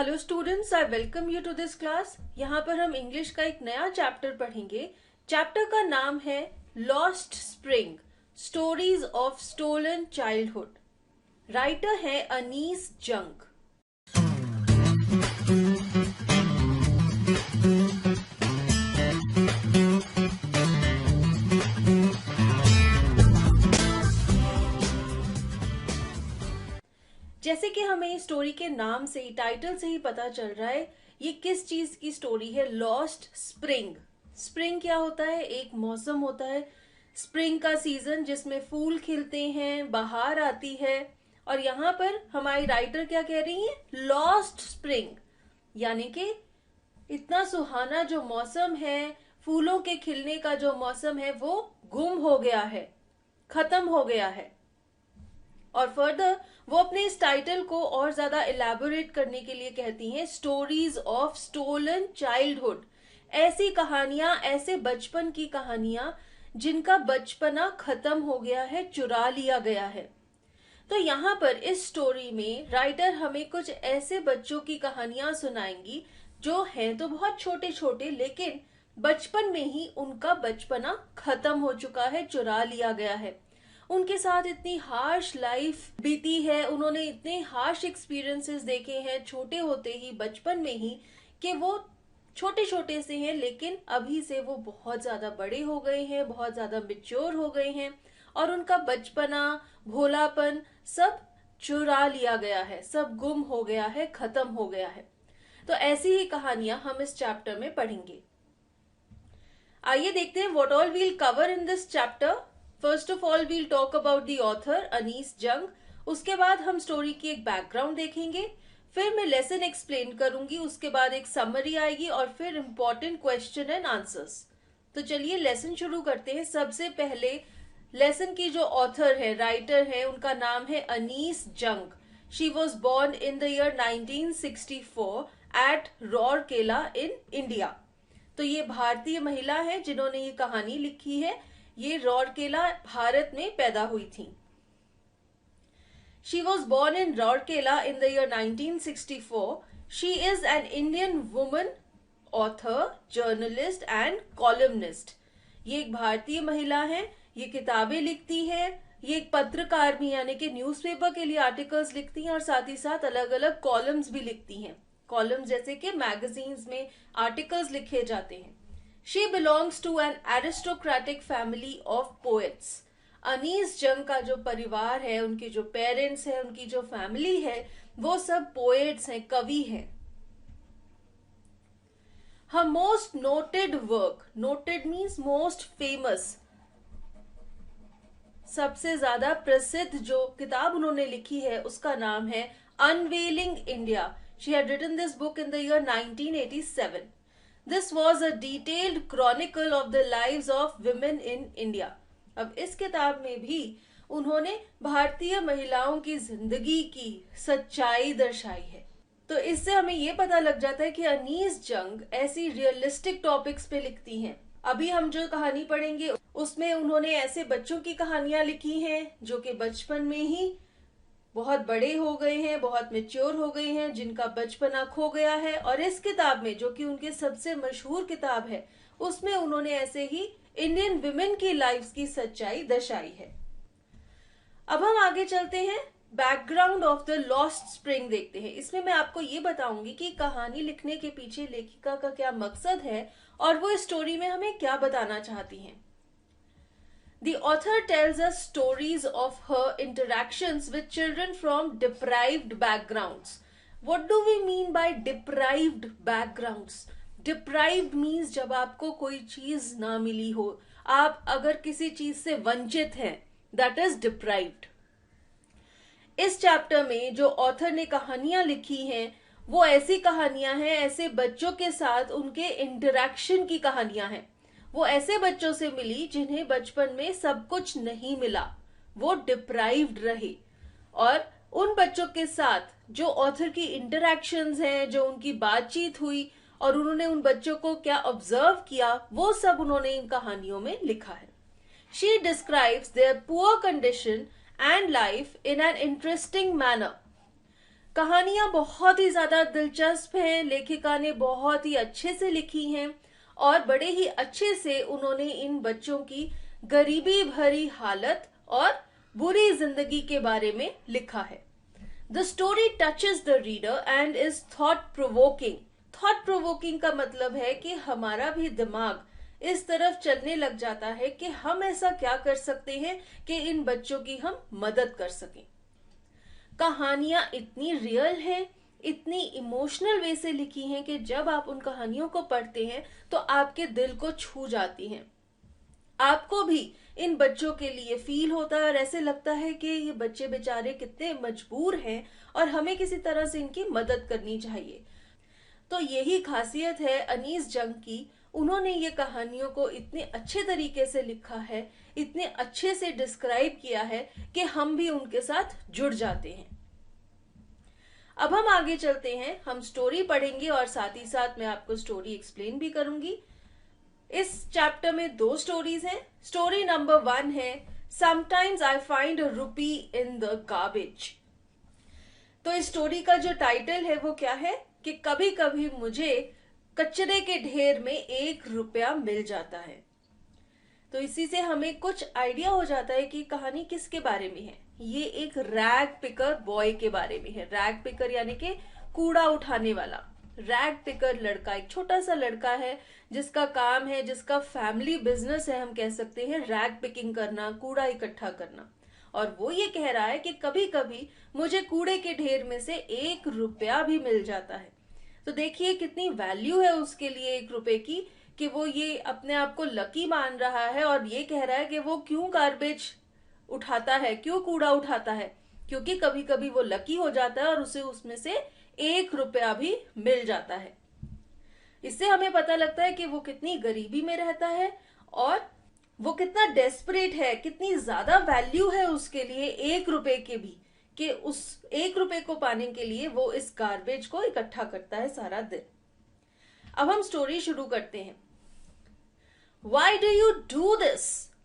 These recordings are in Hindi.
Hello students, I welcome you to this class. यहाँ पर हम इंग्लिश का एक नया चैप्टर पढ़ेंगे। चैप्टर का नाम है lost spring, stories of stolen childhood. Writer है अनीस जंग। जैसे कि हमें स्टोरी के नाम से ही, टाइटल से ही पता चल रहा है ये किस चीज की स्टोरी है। Lost spring. स्प्रिंग क्या होता है? एक मौसम होता है, स्प्रिंग का सीजन जिसमें फूल खिलते हैं, बहार आती है। और यहाँ पर हमारी राइटर क्या कह रही है? लॉस्ट स्प्रिंग, यानी कि इतना सुहाना जो मौसम है, फूलों के खिलने का जो मौसम है, वो गुम हो गया है, खत्म हो गया है। और फर्दर वो अपने इस टाइटल को और ज्यादा इलेबोरेट करने के लिए कहती हैं स्टोरीज ऑफ स्टोलन चाइल्डहुड। ऐसी कहानियां, ऐसे बचपन की कहानियां जिनका बचपना खत्म हो गया है, चुरा लिया गया है। तो यहाँ पर इस स्टोरी में राइटर हमें कुछ ऐसे बच्चों की कहानियां सुनाएंगी जो हैं तो बहुत छोटे छोटे, लेकिन बचपन में ही उनका बचपना खत्म हो चुका है, चुरा लिया गया है। उनके साथ इतनी हार्श लाइफ बीती है, उन्होंने इतने हार्श एक्सपीरियंसेस देखे हैं छोटे होते ही, बचपन में ही, कि वो छोटे छोटे से हैं, लेकिन अभी से वो बहुत ज्यादा बड़े हो गए हैं, बहुत ज्यादा मैच्योर हो गए हैं, और उनका बचपना, भोलापन सब चुरा लिया गया है, सब गुम हो गया है, खत्म हो गया है। तो ऐसी ही कहानियां हम इस चैप्टर में पढ़ेंगे। आइए देखते हैं what all we'll cover in this chapter. First of all we'll talk about the author Anees Jung. उसके बाद हम स्टोरी की एक बैकग्राउंड देखेंगे, फिर मैं लेसन एक्सप्लेन करूंगी, उसके बाद एक समरी आएगी और फिर इंपॉर्टेंट क्वेश्चन एंड आंसर्स। तो चलिए लेसन शुरू करते हैं। सबसे पहले लेसन की जो ऑथर है, राइटर है, उनका नाम है Anees Jung. She was born in the year 1964 at Rourkela in India. तो ये भारतीय महिला है जिन्होंने ये कहानी लिखी है। ये रौरकेला भारत में पैदा हुई थी। She was born in Rourkela in the year 1964. She is an Indian woman, author, journalist and columnist. ये एक भारतीय महिला है, ये किताबें लिखती है, ये एक पत्रकार भी, यानी कि न्यूज़पेपर के लिए आर्टिकल्स लिखती हैं और साथ ही साथ अलग अलग कॉलम्स भी लिखती हैं। कॉलम्स जैसे कि मैगजीन्स में आर्टिकल्स लिखे जाते हैं। She belongs to an aristocratic family of poets. Anees जंग का जो परिवार है, उनके जो पेरेंट्स हैं, उनकी जो फैमिली है, वो सब पोएट्स हैं, कवि हैं। Her most noted work, noted means most famous, सबसे ज्यादा प्रसिद्ध जो किताब उन्होंने लिखी है उसका नाम है unveiling India. She had written this book in the year 1987. This was a detailed chronicle of the lives of women in India. अब इस किताब में भी उन्होंने भारतीय महिलाओं की जिंदगी की सच्चाई दर्शाई है। तो इससे हमें ये पता लग जाता है कि अनीस जंग ऐसी रियलिस्टिक टॉपिक्स पे लिखती हैं। अभी हम जो कहानी पढ़ेंगे उसमें उन्होंने ऐसे बच्चों की कहानियां लिखी हैं जो कि बचपन में ही बहुत बड़े हो गए हैं, बहुत मैच्योर हो गए हैं, जिनका बचपना खो गया है। और इस किताब में, जो कि उनकी सबसे मशहूर किताब है, उसमें उन्होंने ऐसे ही इंडियन विमेन की लाइफ की सच्चाई दर्शाई है। अब हम आगे चलते हैं, background of the lost spring देखते हैं। इसमें मैं आपको ये बताऊंगी कि कहानी लिखने के पीछे लेखिका का क्या मकसद है और वो इस स्टोरी में हमें क्या बताना चाहती हैं। The author tells us stories of her interactions with children from deprived backgrounds. What do we mean by deprived backgrounds? Deprived means जब आपको कोई चीज ना मिली हो, आप अगर किसी चीज से वंचित हैं, that is deprived. इस चैप्टर में जो ऑथर ने कहानियां लिखी हैं वो ऐसी कहानियां हैं, ऐसे बच्चों के साथ उनके इंटरेक्शन की कहानियां हैं। वो ऐसे बच्चों से मिली जिन्हें बचपन में सब कुछ नहीं मिला, वो डिप्राइव्ड रहे। और उन बच्चों के साथ जो ऑथर की इंटरैक्शंस हैं, जो उनकी बातचीत हुई और उन्होंने उन बच्चों को क्या ऑब्जर्व किया, वो सब उन्होंने इन कहानियों में लिखा है। She describes their poor condition and life in an interesting manner. कहानियां बहुत ही ज्यादा दिलचस्प हैं, लेखिका ने बहुत ही अच्छे से लिखी हैं और बड़े ही अच्छे से उन्होंने इन बच्चों की गरीबी भरी हालत और बुरी जिंदगी के बारे में लिखा है। The story touches the reader and is thought provoking. Thought provoking का मतलब है कि हमारा भी दिमाग इस तरफ चलने लग जाता है कि हम ऐसा क्या कर सकते हैं कि इन बच्चों की हम मदद कर सकें। कहानियां इतनी रियल हैं, इतनी इमोशनल वे से लिखी हैं कि जब आप उन कहानियों को पढ़ते हैं तो आपके दिल को छू जाती हैं। आपको भी इन बच्चों के लिए फील होता है और ऐसे लगता है कि ये बच्चे बेचारे कितने मजबूर हैं और हमें किसी तरह से इनकी मदद करनी चाहिए। तो यही खासियत है अनीस जंग की। उन्होंने ये कहानियों को इतने अच्छे तरीके से लिखा है, इतने अच्छे से डिस्क्राइब किया है कि हम भी उनके साथ जुड़ जाते हैं। अब हम आगे चलते हैं, हम स्टोरी पढ़ेंगे और साथ ही साथ मैं आपको स्टोरी एक्सप्लेन भी करूंगी। इस चैप्टर में 2 स्टोरीज हैं। स्टोरी नंबर 1 है समटाइम्स आई फाइंड अ रूपी इन द गार्बेज। तो इस स्टोरी का जो टाइटल है वो क्या है कि कभी कभी मुझे कचरे के ढेर में 1 रुपया मिल जाता है। तो इसी से हमें कुछ आइडिया हो जाता है कि कहानी किसके बारे में है। ये एक रैग पिकर बॉय के बारे में है। रैग पिकर यानी कि कूड़ा उठाने वाला। रैग पिकर लड़का एक छोटा सा लड़का है जिसका काम है, जिसका फैमिली बिजनेस है, हम कह सकते हैं रैग पिकिंग करना, कूड़ा इकट्ठा करना। और वो ये कह रहा है कि कभी कभी मुझे कूड़े के ढेर में से 1 रुपया भी मिल जाता है। तो देखिए कितनी वैल्यू है उसके लिए 1 रुपए की, कि वो ये अपने आप को लकी मान रहा है और ये कह रहा है कि वो क्यों गार्बेज उठाता है, क्यों कूड़ा उठाता है, क्योंकि कभी कभी वो लकी हो जाता है और उसे उसमें से 1 रुपया भी मिल जाता है। इससे हमें पता लगता है कि वो कितनी गरीबी में रहता है और वो कितना डेस्परेट है, कितनी ज्यादा वैल्यू है उसके लिए 1 रुपए के भी, कि उस 1 रुपए को पाने के लिए वो इस गार्बेज को इकट्ठा करता है सारा दिन। अब हम स्टोरी शुरू करते हैं। Why do you do this?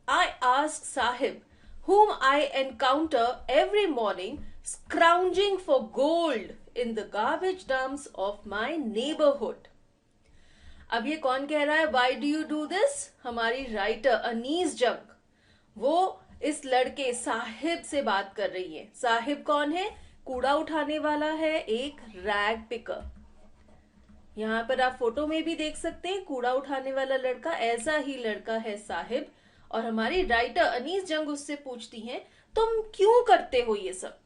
I asked Sahib, whom I encounter every morning scrounging for gold in the garbage dumps of my neighborhood. अब ये कौन कह रहा है Why do you do this? हमारी राइटर अनीस जंग वो इस लड़के साहिब से बात कर रही है। साहिब कौन है? कूड़ा उठाने वाला है, एक रैग पिकर। यहाँ पर आप फोटो में भी देख सकते हैं कूड़ा उठाने वाला लड़का, ऐसा ही लड़का है साहिब। और हमारी राइटर अनीस जंग उससे पूछती हैं तुम क्यों करते हो ये सब?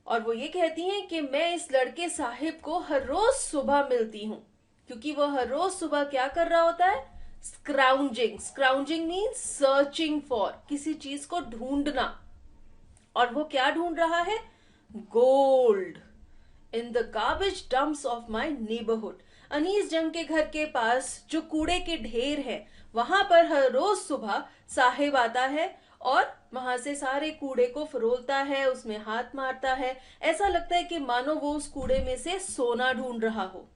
और वो ये कहती हैं कि मैं इस लड़के साहिब को हर रोज सुबह मिलती हूँ, क्योंकि वो हर रोज सुबह क्या कर रहा होता है? स्क्राउंजिंग। स्क्राउंजिंग मीन्स सर्चिंग फॉर, किसी चीज को ढूंढना। और वो क्या ढूंढ रहा है? Gold in the garbage dumps of my neighbourhood. Anees Jung के घर के पास जो कूड़े के ढेर है वहां पर हर रोज सुबह साहिब आता है और वहां से सारे कूड़े को फरोलता है, उसमें हाथ मारता है। ऐसा लगता है कि मानो वो उस कूड़े में से सोना ढूंढ रहा हो।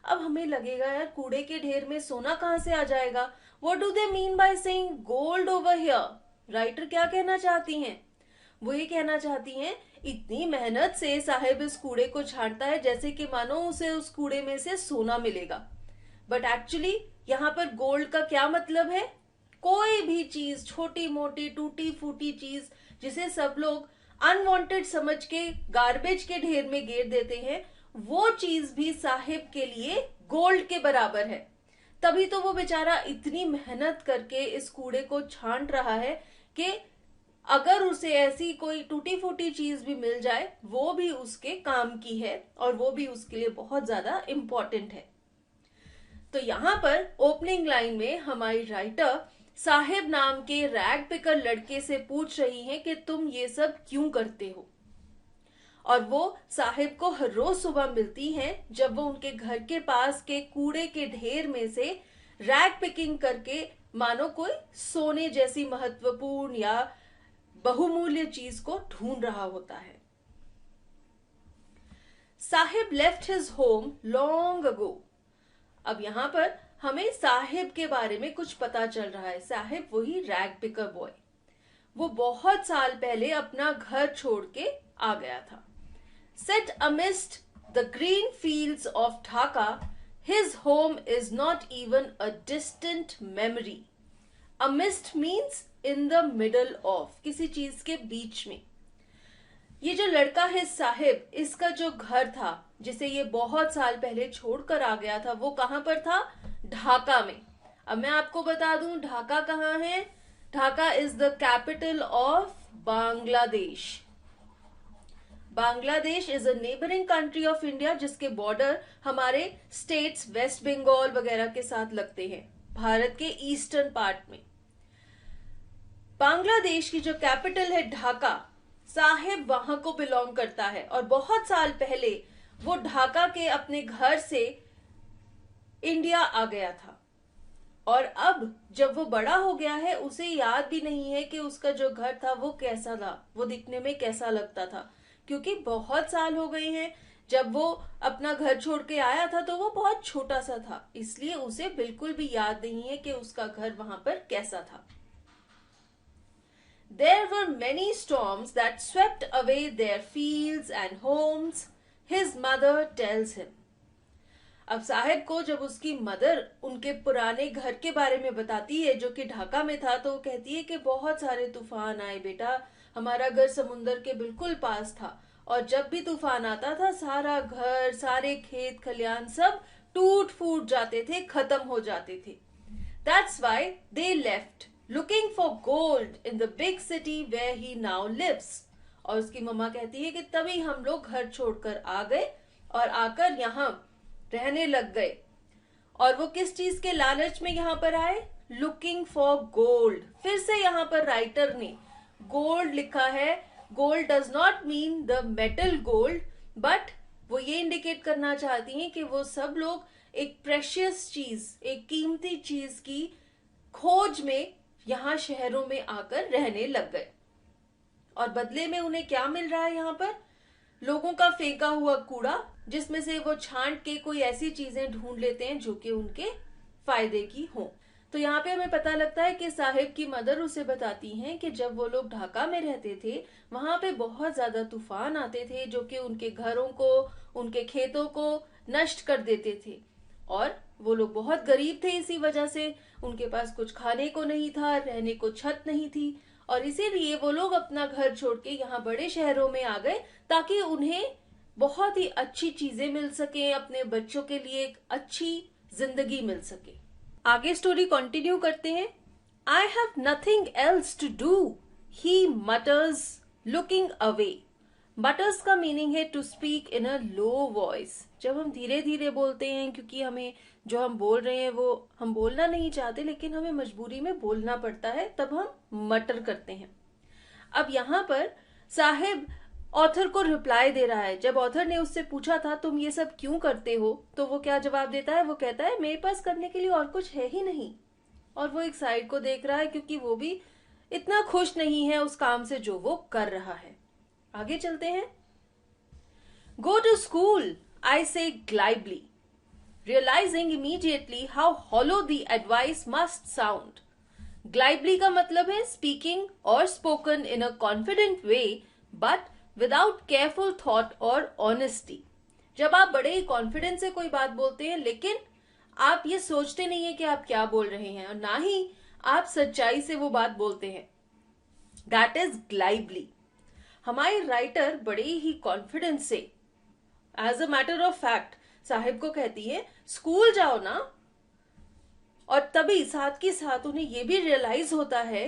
अब हमें लगेगा यार कूड़े के ढेर में सोना कहां से आ जाएगा? What do they mean by saying gold over here? Writer क्या कहना चाहती हैं? वो ये कहना चाहती हैं इतनी मेहनत से साहिब इस कूड़े को छांटता है जैसे कि मानो उसे उस कूड़े में से सोना मिलेगा। बट एक्चुअली यहाँ पर गोल्ड का क्या मतलब है? कोई भी चीज, छोटी मोटी टूटी फूटी चीज जिसे सब लोग अनवांटेड समझ के गार्बेज के ढेर में गिर देते हैं, वो चीज भी साहिब के लिए गोल्ड के बराबर है। तभी तो वो बेचारा इतनी मेहनत करके इस कूड़े को छांट रहा है कि अगर उसे ऐसी कोई टूटी फूटी चीज भी मिल जाए वो भी उसके काम की है और वो भी उसके लिए बहुत ज्यादा इंपॉर्टेंट है। तो यहाँ पर ओपनिंग लाइन में हमारी राइटर साहिब नाम के रैग पिकर लड़के से पूछ रही हैं कि तुम ये सब क्यों करते हो। और वो साहिब को हर रोज सुबह मिलती हैं जब वो उनके घर के पास के कूड़े के ढेर में से रैग पिकिंग करके मानो कोई सोने जैसी महत्वपूर्ण या बहुमूल्य चीज को ढूंढ रहा होता है। Sahib left his home long ago. अब यहां पर हमें साहिब के बारे में कुछ पता चल रहा है। साहिब वही रैग पिकर बॉय, वो बहुत साल पहले अपना घर छोड़ के आ गया था। Set amidst the green fields of Dhaka, his home is not even a distant memory. Amidst means in the middle of, किसी चीज के बीच में. ये जो लड़का है साहिब, इसका जो घर था जिसे ये बहुत साल पहले छोड़कर आ गया था, वो कहां पर था? ढाका में. अब मैं आपको बता दूं ढाका कहाँ है. Dhaka is the capital of Bangladesh. Bangladesh is a neighbouring country of India, जिसके बॉर्डर हमारे स्टेट्स वेस्ट बंगाल वगैरह के साथ लगते हैं, भारत के ईस्टर्न पार्ट में. बांग्लादेश की जो कैपिटल है ढाका, साहिब वहां को बिलोंग करता है और बहुत साल पहले वो ढाका के अपने घर से इंडिया आ गया था. और अब जब वो बड़ा हो गया है, उसे याद भी नहीं है कि उसका जो घर था वो कैसा था, वो दिखने में कैसा लगता था, क्योंकि बहुत साल हो गए हैं. जब वो अपना घर छोड़ के आया था तो वो बहुत छोटा सा था, इसलिए उसे बिल्कुल भी याद नहीं है कि उसका घर वहां पर कैसा था. There were many storms that swept away their fields and homes, his mother tells him. अब साहिब को जब उसकी मदर उनके पुराने घर के बारे में बताती है जो कि ढाका में था, तो वो कहती है कि बहुत सारे तूफान आए बेटा, हमारा घर समुंदर के बिल्कुल पास था और जब भी तूफान आता था सारा घर, सारे खेत खलियान सब टूट फूट जाते थे, खत्म हो जाते थे. That's why they left looking for gold in the big city where he now lives. और उसकी मम्मा कहती है कि तभी हम लोग घर छोड़कर आ गए और आकर यहाँ रहने लग गए. और वो किस चीज के लालच में यहाँ पर आए? Looking for gold. फिर से यहाँ पर राइटर ने गोल्ड लिखा है. Gold does not mean the metal gold, but वो ये इंडिकेट करना चाहती हैं कि वो सब लोग एक प्रेशियस चीज, एक कीमती चीज की खोज में यहाँ शहरों में आकर रहने लग गए. और बदले में उन्हें क्या मिल रहा है? यहाँ पर लोगों का फेंका हुआ कूड़ा, जिसमें से वो छांट के कोई ऐसी चीजें ढूंढ लेते हैं जो कि उनके फायदे की हों. तो यहाँ पे हमें पता लगता है कि साहिब की मदर उसे बताती हैं कि जब वो लोग ढाका में रहते थे वहां पे बहुत ज्यादा तूफान आते थे जो कि उनके घरों को, उनके खेतों को नष्ट कर देते थे. और वो लोग बहुत गरीब थे, इसी वजह से उनके पास कुछ खाने को नहीं था, रहने को छत नहीं थी, और इसीलिए वो लोग अपना घर छोड़ के यहाँ बड़े शहरों में आ गए ताकि उन्हें बहुत ही अच्छी चीजें मिल सके, अपने बच्चों के लिए एक अच्छी जिंदगी मिल सके. आगे स्टोरी कंटिन्यू करते हैं. I have nothing else to do, he mutters looking away. Mutters का मीनिंग है to speak in a low voice. जब हम धीरे धीरे बोलते हैं, क्योंकि हमें जो हम बोल रहे हैं वो हम बोलना नहीं चाहते लेकिन हमें मजबूरी में बोलना पड़ता है, तब हम मटर करते हैं. अब यहाँ पर साहिब ऑथर को रिप्लाई दे रहा है. जब ऑथर ने उससे पूछा था तुम ये सब क्यों करते हो, तो वो क्या जवाब देता है? वो कहता है मेरे पास करने के लिए और कुछ है ही नहीं. और वो एक साइड को देख रहा है क्योंकि वो भी इतना खुश नहीं है उस काम से जो वो कर रहा है. आगे चलते हैं. गो टू स्कूल, आई से ग्लाइबली, realizing immediately how hollow the advice must sound. Glibly का मतलब है speaking or spoken in a confident way but without careful thought or honesty. जब आप बड़े ही कॉन्फिडेंस से कोई बात बोलते हैं लेकिन आप ये सोचते नहीं है कि आप क्या बोल रहे हैं और ना ही आप सच्चाई से वो बात बोलते हैं. That is glibly. हमारे राइटर बड़े ही कॉन्फिडेंस से as a matter of fact Saheb को कहती है स्कूल जाओ ना. और तभी साथ के साथ उन्हें यह भी रियलाइज होता है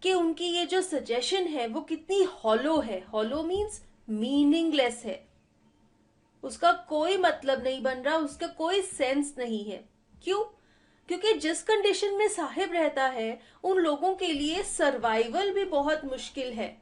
कि उनकी ये जो सजेशन है वो कितनी हॉलो है. हॉलो मीन्स मीनिंगलेस है, उसका कोई मतलब नहीं बन रहा, उसका कोई सेंस नहीं है. क्यों? क्योंकि जिस कंडीशन में साहिब रहता है उन लोगों के लिए सर्वाइवल भी बहुत मुश्किल है.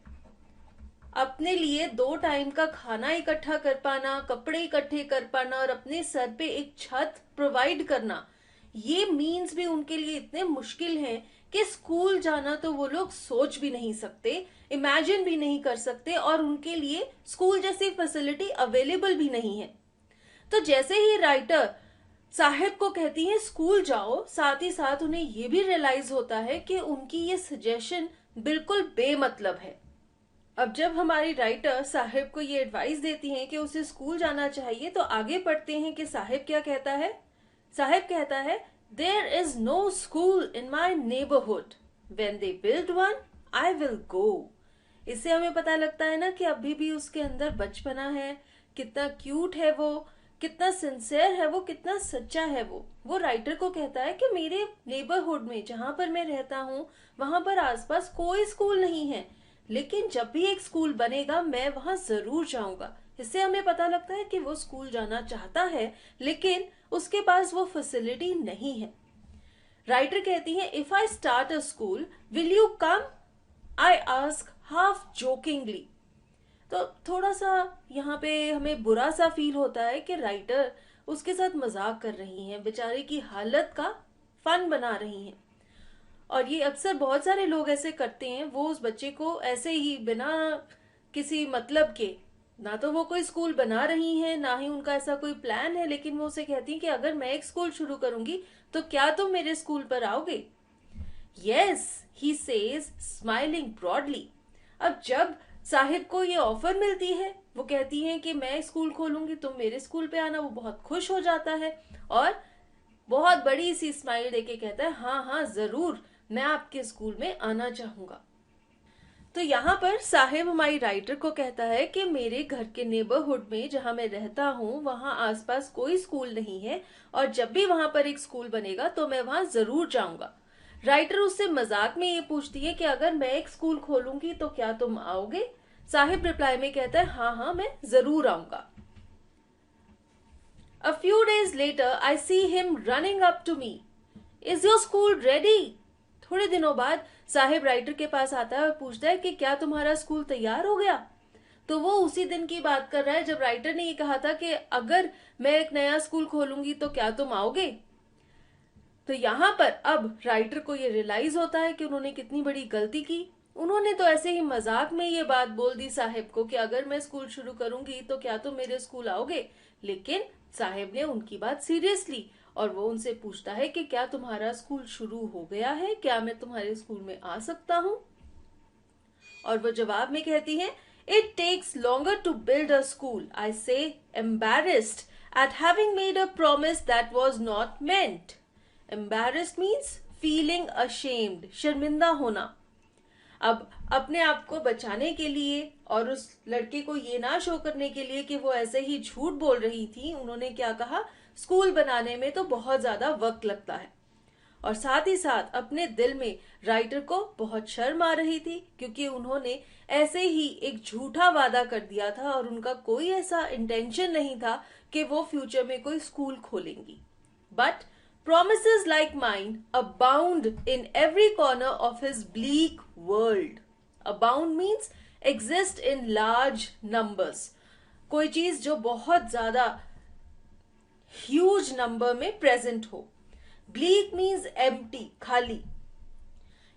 अपने लिए 2 टाइम का खाना इकट्ठा कर पाना, कपड़े इकट्ठे कर पाना और अपने सर पे एक छत प्रोवाइड करना, ये मीन्स भी उनके लिए इतने मुश्किल हैं कि स्कूल जाना तो वो लोग सोच भी नहीं सकते, इमेजिन भी नहीं कर सकते, और उनके लिए स्कूल जैसी फैसिलिटी अवेलेबल भी नहीं है. तो जैसे ही राइटर साहिब को कहती है स्कूल जाओ, साथ ही साथ उन्हें ये भी रियलाइज होता है कि उनकी ये सजेशन बिल्कुल बेमतलब है. अब जब हमारी राइटर साहिब को ये एडवाइस देती हैं कि उसे स्कूल जाना चाहिए, तो आगे पढ़ते हैं कि साहिब क्या कहता है। साहिब कहता है, there is no school in my neighbourhood, when they build one I will go. इससे हमें पता लगता है ना कि अभी भी उसके अंदर बचपना है, कितना क्यूट है वो, कितना सिंसियर है वो, कितना सच्चा है वो राइटर को कहता है कि मेरे नेबरहुड में जहां पर मैं रहता हूँ वहां पर आसपास कोई स्कूल नहीं है, लेकिन जब भी एक स्कूल बनेगा मैं वहां जरूर जाऊंगा। इससे हमें पता लगता है कि वो स्कूल जाना चाहता है, लेकिन उसके पास वो फैसिलिटी नहीं है। राइटर कहती है, if I start a school will you come, I ask half jokingly. तो थोड़ा सा यहाँ पे हमें बुरा सा फील होता है कि राइटर उसके साथ मजाक कर रही हैं, बेचारे की हालत का फन बना रही हैं। और ये अक्सर बहुत सारे लोग ऐसे करते हैं, वो उस बच्चे को ऐसे ही बिना किसी मतलब के, ना तो वो कोई स्कूल बना रही हैं, ना ही उनका ऐसा कोई प्लान है, लेकिन वो उसे कहती हैं कि अगर मैं एक स्कूल शुरू करूंगी तो क्या तुम मेरे स्कूल पर आओगे। Yes, he says smiling broadly. अब जब साहिब को ये ऑफर मिलती है, वो कहती हैं कि मैं स्कूल खोलूंगी, तुम मेरे स्कूल पे आना, वो बहुत खुश हो जाता है और बहुत बड़ी सी स्माइल देके कहता है, हाँ हाँ जरूर, मैं आपके स्कूल में आना चाहूंगा। तो यहाँ पर साहिब हमारी राइटर को कहता है कि मेरे घर के नेबरहुड में जहां मैं रहता हूँ वहां आसपास कोई स्कूल नहीं है, और जब भी वहां पर एक स्कूल बनेगा तो मैं वहां जरूर जाऊंगा। राइटर उससे मजाक में ये पूछती है कि अगर मैं एक स्कूल खोलूंगी तो क्या तुम आओगे। साहिब रिप्लाई में कहता है, हाँ हाँ मैं जरूर आऊंगा। A few days later, I see him running up to me. Is your school ready? थोड़े दिनों बाद साहिब राइटर के पास आता है और पूछता है कि क्या तुम्हारा स्कूल तैयार हो गया। तो वो उसी दिन की बात कर रहा है जब राइटर ने ये कहा था कि अगर मैं एक नया स्कूल खोलूंगी तो क्या तुम आओगे। तो यहाँ पर अब राइटर को ये रियलाइज होता है कि उन्होंने कितनी बड़ी गलती की। उन्होंने तो ऐसे ही मजाक में ये बात बोल दी साहिब को कि अगर मैं स्कूल शुरू करूंगी तो क्या तुम मेरे स्कूल आओगे, लेकिन साहिब ने उनकी बात सीरियस ली और वो उनसे पूछता है कि क्या तुम्हारा स्कूल शुरू हो गया है, क्या मैं तुम्हारे स्कूल में आ सकता हूँ। और वो जवाब में कहती है, it takes longer to build a school, I say embarrassed at having made a promise that was not meant. Embarrassed means feeling ashamed, शर्मिंदा होना। अब अपने आप को बचाने के लिए और उस लड़के को ये ना शो करने के लिए कि वो ऐसे ही झूठ बोल रही थी, उन्होंने क्या कहा, स्कूल बनाने में तो बहुत ज्यादा वक्त लगता है। और साथ ही साथ अपने दिल में राइटर को बहुत शर्म आ रही थी, क्योंकि उन्होंने ऐसे ही एक झूठा वादा कर दिया था और उनका कोई ऐसा इंटेंशन नहीं था कि वो फ्यूचर में कोई स्कूल खोलेंगी। But promises like mine abound in every corner of his bleak world. Abound means exist in large numbers. कोई चीज जो बहुत ज्यादा ह्यूज नंबर में प्रेजेंट हो। ब्लीक मीन्स एम्प्टी, खाली।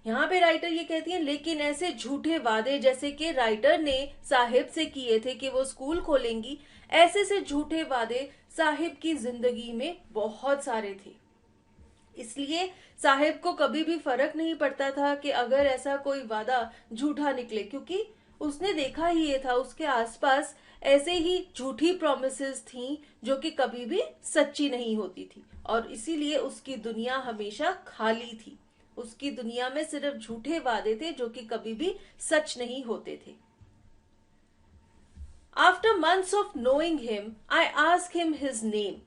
यहाँ पे राइटर ये कहती है, लेकिन ऐसे झूठे वादे जैसे कि राइटर ने साहिब से किए थे कि वो स्कूल खोलेंगी, ऐसे से झूठे वादे साहिब की जिंदगी में बहुत सारे थे। इसलिए साहिब को कभी भी फर्क नहीं पड़ता था कि अगर ऐसा कोई वादा झूठा निकले, क्योंकि उसने देखा ही ये था, उसके आसपास ऐसे ही झूठी प्रॉमिसेस थी जो कि कभी भी सच्ची नहीं होती थी, और इसीलिए उसकी दुनिया हमेशा खाली थी। उसकी दुनिया में सिर्फ झूठे वादे थे जो कि कभी भी सच नहीं होते थे। After months of knowing him I ask him his name.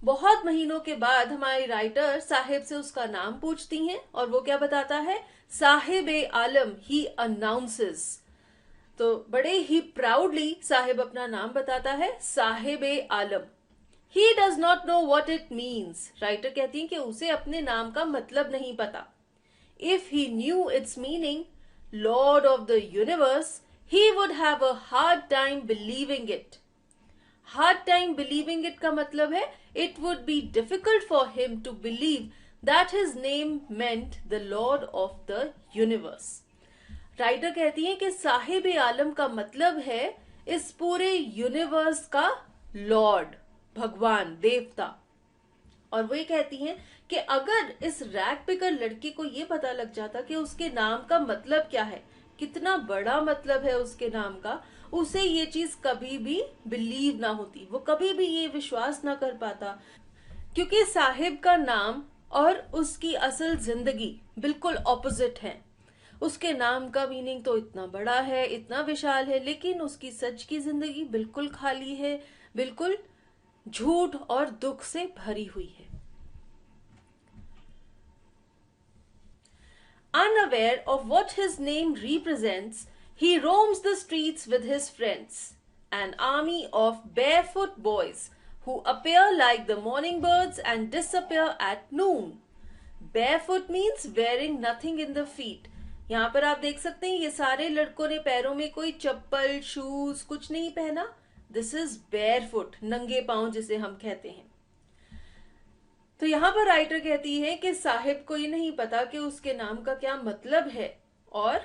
बहुत महीनों के बाद हमारी राइटर साहिब से उसका नाम पूछती हैं और वो क्या बताता है, साहिब ए आलम ही अनाउंसेस। तो बड़े ही प्राउडली साहिब अपना नाम बताता है, Saheb e Alam. He does not know what it means. Writer कहती है कि उसे अपने नाम का मतलब नहीं पता। If he new it's meaning, Lord of the universe, he would have a hard time believing it. Hard time believing it का मतलब है it would be difficult for him to believe that his name meant the Lord of the universe. Writer कहती है कि साहिब ए आलम का मतलब है इस पूरे यूनिवर्स का लॉर्ड, भगवान, देवता। और वो ये कहती हैं कि अगर इस रैग पिकर लड़के को ये पता लग जाता कि उसके नाम का मतलब क्या है, कितना बड़ा मतलब है उसके नाम का, उसे ये चीज कभी भी बिलीव ना होती, वो कभी भी ये विश्वास ना कर पाता, क्योंकि साहिब का नाम और उसकी असल जिंदगी बिल्कुल ऑपोजिट है। उसके नाम का मीनिंग तो इतना बड़ा है, इतना विशाल है, लेकिन उसकी सच की जिंदगी बिल्कुल खाली है, बिल्कुल झूठ और दुख से भरी हुई है। Unaware of what his name represents, he roams the streets with his friends, an army of barefoot boys who appear like the morning birds and disappear at noon. Barefoot means wearing nothing in the feet. यहाँ पर आप देख सकते हैं ये सारे लड़कों ने पैरों में कोई चप्पल, शूज कुछ नहीं पहना। दिस इज बेयरफुट, नंगे पांव जिसे हम कहते हैं। तो यहाँ पर राइटर कहती है कि साहिब को ये नहीं पता कि उसके नाम का क्या मतलब है, और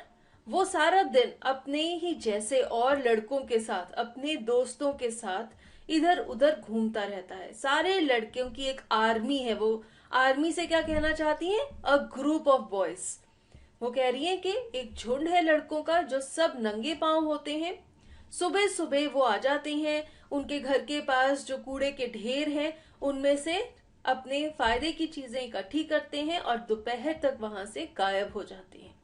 वो सारा दिन अपने ही जैसे और लड़कों के साथ, अपने दोस्तों के साथ इधर उधर घूमता रहता है। सारे लड़कियों की एक आर्मी है। वो आर्मी से क्या कहना चाहती है? A group of boys. वो कह रही है कि एक झुंड है लड़कों का जो सब नंगे पांव होते हैं। सुबह सुबह वो आ जाते हैं, उनके घर के पास जो कूड़े के ढेर हैं उनमें से अपने फायदे की चीजें इकट्ठी करते हैं और दोपहर तक वहां से गायब हो जाते हैं।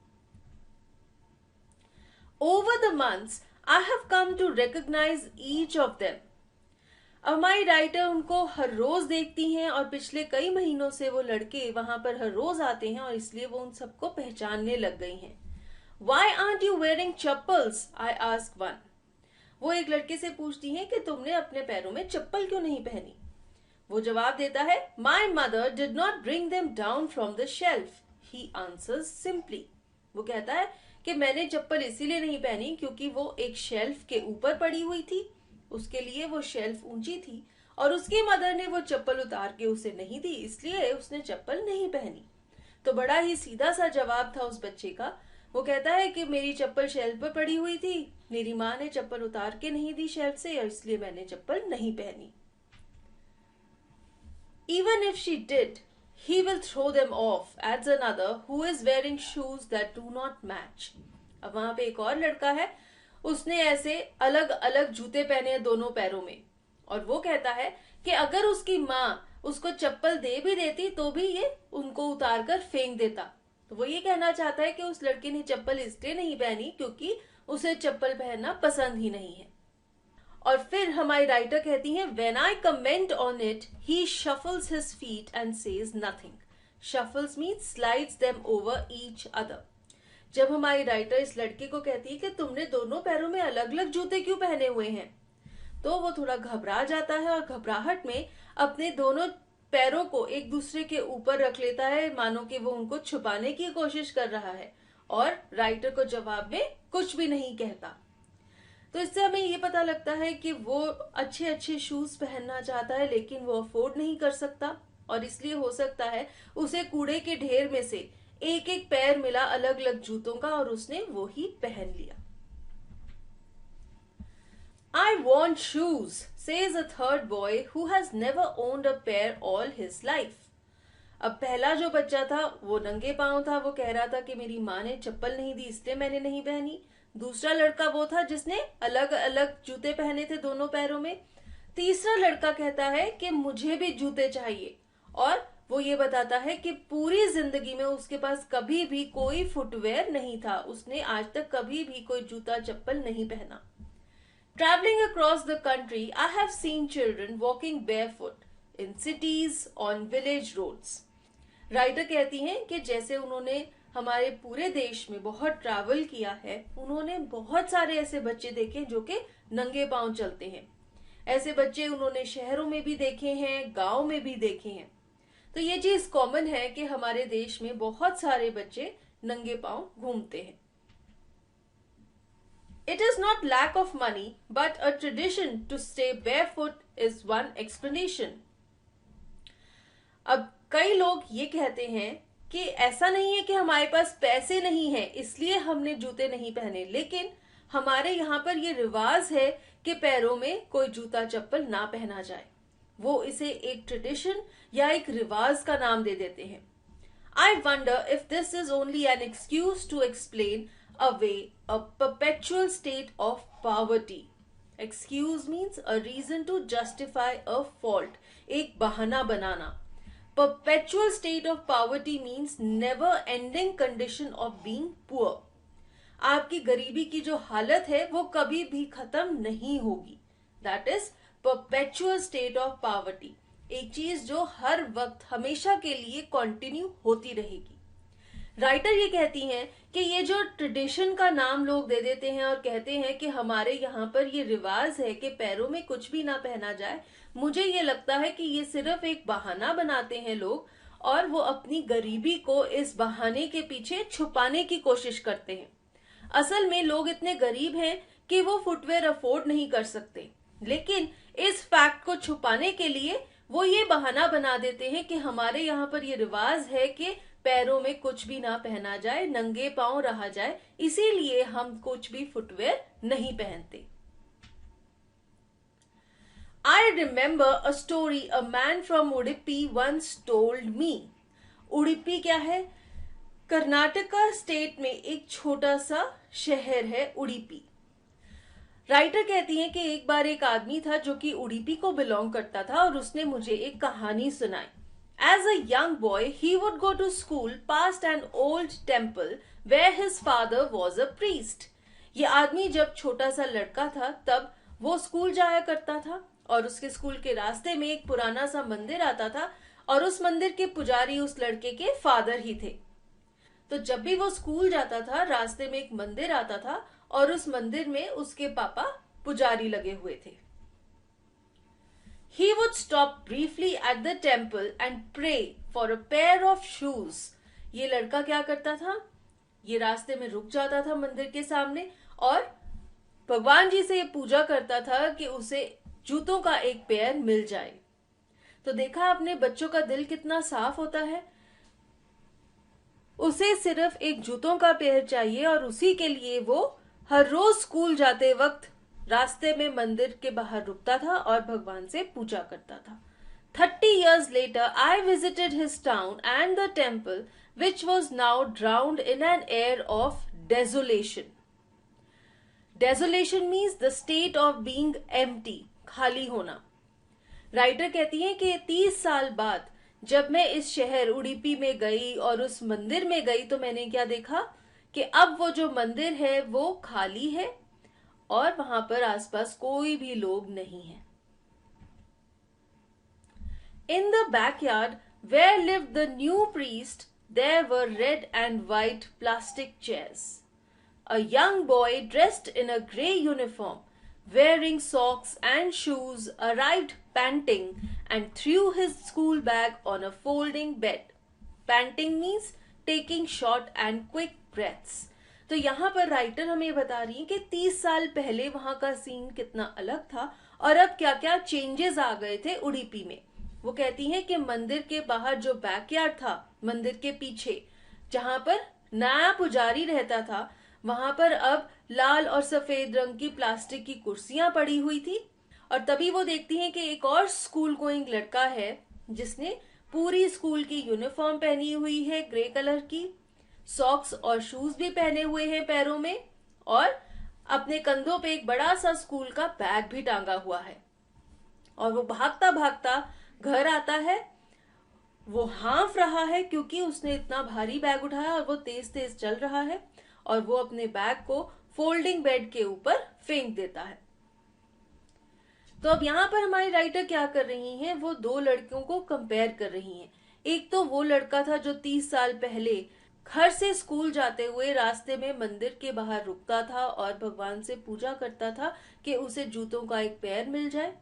Over the months, I have come to recognize each of them. अब हमारी राइटर उनको हर रोज देखती हैं और पिछले कई महीनों से वो लड़के वहां पर हर रोज आते हैं और इसलिए वो उन सबको पहचानने लग गई हैं। Why aren't you wearing chappals? I ask one. वो एक लड़के से पूछती हैं कि तुमने अपने पैरों में चप्पल क्यों नहीं पहनी? वो जवाब देता है, My mother did not bring them down from the shelf. He answers simply. वो कहता है कि मैंने चप्पल इसीलिए नहीं पहनी क्योंकि वो एक शेल्फ के ऊपर पड़ी हुई थी, उसके लिए वो शेल्फ ऊंची थी और उसकी मदर ने वो चप्पल उतार के उसे नहीं दी, इसलिए उसने चप्पल नहीं पहनी। तो बड़ा ही सीधा सा जवाब था उस बच्चे का। वो कहता है कि मेरी चप्पल शेल्फ पर पड़ी हुई थी, मेरी माँ ने चप्पल उतार के नहीं दी शेल्फ से और इसलिए मैंने चप्पल नहीं पहनी। Even if she did, he will throw them off, adds another who is wearing shoes that do not match. अब वहां पे एक और लड़का है, उसने ऐसे अलग अलग जूते पहने हैं दोनों पैरों में, और वो कहता है कि अगर उसकी माँ उसको चप्पल दे भी देती तो भी ये उनको उतार कर फेंक देता। तो वो ये कहना चाहता है कि उस लड़के ने चप्पल इसलिए नहीं पहनी क्योंकि उसे चप्पल पहनना पसंद ही नहीं है। और फिर हमारी राइटर कहती हैं, When I comment on it, he shuffles his feet and says nothing. Shuffles means slides them over each other. जब हमारी राइटर इस लड़के को कहती है कि तुमने दोनों पैरों में अलग अलग जूते क्यों पहने हुए हैं, तो वो थोड़ा घबरा जाता है और घबराहट में अपने दोनों पैरों को एक दूसरे के ऊपर रख लेता है, मानो कि वो उनको छुपाने की कोशिश कर रहा है, और राइटर को जवाब में कुछ भी नहीं कहता। तो इससे हमें ये पता लगता है कि वो अच्छे अच्छे शूज पहनना चाहता है लेकिन वो अफोर्ड नहीं कर सकता, और इसलिए हो सकता है उसे कूड़े के ढेर में से एक एक पैर मिला अलग अलग जूतों का और उसने वो ही पहन लिया। I want shoes, says a third boy who has never owned a pair all his life. अब पहला जो बच्चा था वो नंगे पांव था, वो कह रहा था कि मेरी माँ ने चप्पल नहीं दी इसलिए मैंने नहीं पहनी। दूसरा लड़का वो था जिसने अलग अलग जूते पहने थे दोनों पैरों में। तीसरा लड़का कहता है कि मुझे भी जूते चाहिए, और वो ये बताता है कि पूरी जिंदगी में उसके पास कभी भी कोई फुटवेयर नहीं था, उसने आज तक कभी भी कोई जूता चप्पल नहीं पहना। Traveling across the country, I have seen children walking barefoot in cities on village roads. Writer कहती हैं कि जैसे उन्होंने हमारे पूरे देश में बहुत ट्रैवल किया है, उन्होंने बहुत सारे ऐसे बच्चे देखे जो कि नंगे पांव चलते हैं। ऐसे बच्चे उन्होंने शहरों में भी देखे हैं, गांव में भी देखे हैं। तो ये चीज कॉमन है कि हमारे देश में बहुत सारे बच्चे नंगे पांव घूमते हैं। It is not lack of money, but a tradition to stay barefoot is one explanation. अब कई लोग ये कहते हैं कि ऐसा नहीं है कि हमारे पास पैसे नहीं है इसलिए हमने जूते नहीं पहने, लेकिन हमारे यहाँ पर ये रिवाज है कि पैरों में कोई जूता चप्पल ना पहना जाए। वो इसे एक ट्रेडिशन या एक रिवाज का नाम दे देते हैं। I wonder if this is only an excuse to explain away a perpetual state of poverty. Excuse means a reason to justify a fault, एक बहाना बनाना. Perpetual state of poverty means never ending condition of being poor. आपकी गरीबी की जो हालत है वो कभी भी खत्म नहीं होगी. That is perpetual state of poverty. एक चीज जो हर वक्त हमेशा के लिए कंटिन्यू होती रहेगी. राइटर ये कहती हैं कि ये जो ट्रेडिशन का नाम लोग दे देते हैं और कहते हैं कि हमारे यहाँ पर ये रिवाज है कि पैरों में कुछ भी ना पहना जाए, मुझे ये लगता है कि ये सिर्फ एक बहाना बनाते हैं लोग और वो अपनी गरीबी को इस बहाने के पीछे छुपाने की कोशिश करते हैं. असल में लोग इतने गरीब हैं कि वो फुटवेयर अफोर्ड नहीं कर सकते, लेकिन इस फैक्ट को छुपाने के लिए वो ये बहाना बना देते हैं कि हमारे यहाँ पर ये रिवाज है कि पैरों में कुछ भी ना पहना जाए, नंगे पांव रहा जाए, इसीलिए हम कुछ भी फुटवेयर नहीं पहनते. I remember a story a man from Udupi once told me. Udupi क्या है? कर्नाटका स्टेट में एक छोटा सा शहर है उडुपी. राइटर कहती हैं कि एक बार एक आदमी था जो कि उडुपी को बिलोंग करता था और उसने मुझे एक कहानी सुनाई. As a young boy, he would go to school past an old temple where his father was a priest. ये आदमी जब छोटा सा लड़का था तब वो स्कूल जाया करता था और उसके स्कूल के रास्ते में एक पुराना सा मंदिर आता था और उस मंदिर के पुजारी उस लड़के के फादर ही थे. तो जब भी वो स्कूल जाता था रास्ते में एक मंदिर आता था और उस मंदिर में उसके पापा पुजारी लगे हुए थे. He would stop briefly at the temple and pray for a pair of shoes. ये लड़का क्या करता था? ये रास्ते में रुक जाता था मंदिर के सामने और भगवान जी से ये पूजा करता था कि उसे जूतों का एक पेयर मिल जाए. तो देखा आपने बच्चों का दिल कितना साफ होता है. उसे सिर्फ एक जूतों का पेयर चाहिए और उसी के लिए वो हर रोज स्कूल जाते वक्त रास्ते में मंदिर के बाहर रुकता था और भगवान से पूजा करता था. 30 years later, I visited his town and the temple, which was now drowned in an air of desolation. Desolation means the state of being empty, खाली होना. राइटर कहती हैं कि 30 साल बाद जब मैं इस शहर उडुपी में गई और उस मंदिर में गई तो मैंने क्या देखा कि अब वो जो मंदिर है वो खाली है और वहां पर आसपास कोई भी लोग नहीं है. In the backyard where lived the new priest, there were red and white plastic chairs. A young boy dressed in a grey uniform, wearing socks and shoes, arrived panting and threw his school bag on a folding bed. Panting means taking short and quick breaths. तो यहाँ पर राइटर हमें बता रही है कि 30 साल पहले वहां का सीन कितना अलग था और अब क्या क्या चेंजेस आ गए थे उडुपी में. वो कहती हैं कि मंदिर के बाहर जो बैकयार्ड था, मंदिर के पीछे जहां पर नया पुजारी रहता था, वहां पर अब लाल और सफेद रंग की प्लास्टिक की कुर्सियां पड़ी हुई थी. और तभी वो देखती हैं कि एक और स्कूल गोइंग लड़का है जिसने पूरी स्कूल की यूनिफॉर्म पहनी हुई है ग्रे कलर की, सॉक्स और शूज भी पहने हुए हैं पैरों में और अपने कंधों पे एक बड़ा सा स्कूल का बैग भी टांगा हुआ है. और वो भागता भागता घर आता है. वो हाँफ रहा है क्योंकि उसने इतना भारी बैग उठाया और वो तेज तेज चल रहा है और वो अपने बैग को फोल्डिंग बेड के ऊपर फेंक देता है. तो अब यहाँ पर हमारी राइटर क्या कर रही हैं, वो दो लड़कियों को कंपेयर कर रही हैं. एक तो वो लड़का था जो 30 साल पहले घर से स्कूल जाते हुए रास्ते में मंदिर के बाहर रुकता था और भगवान से पूजा करता था कि उसे जूतों का एक पेयर मिल जाए.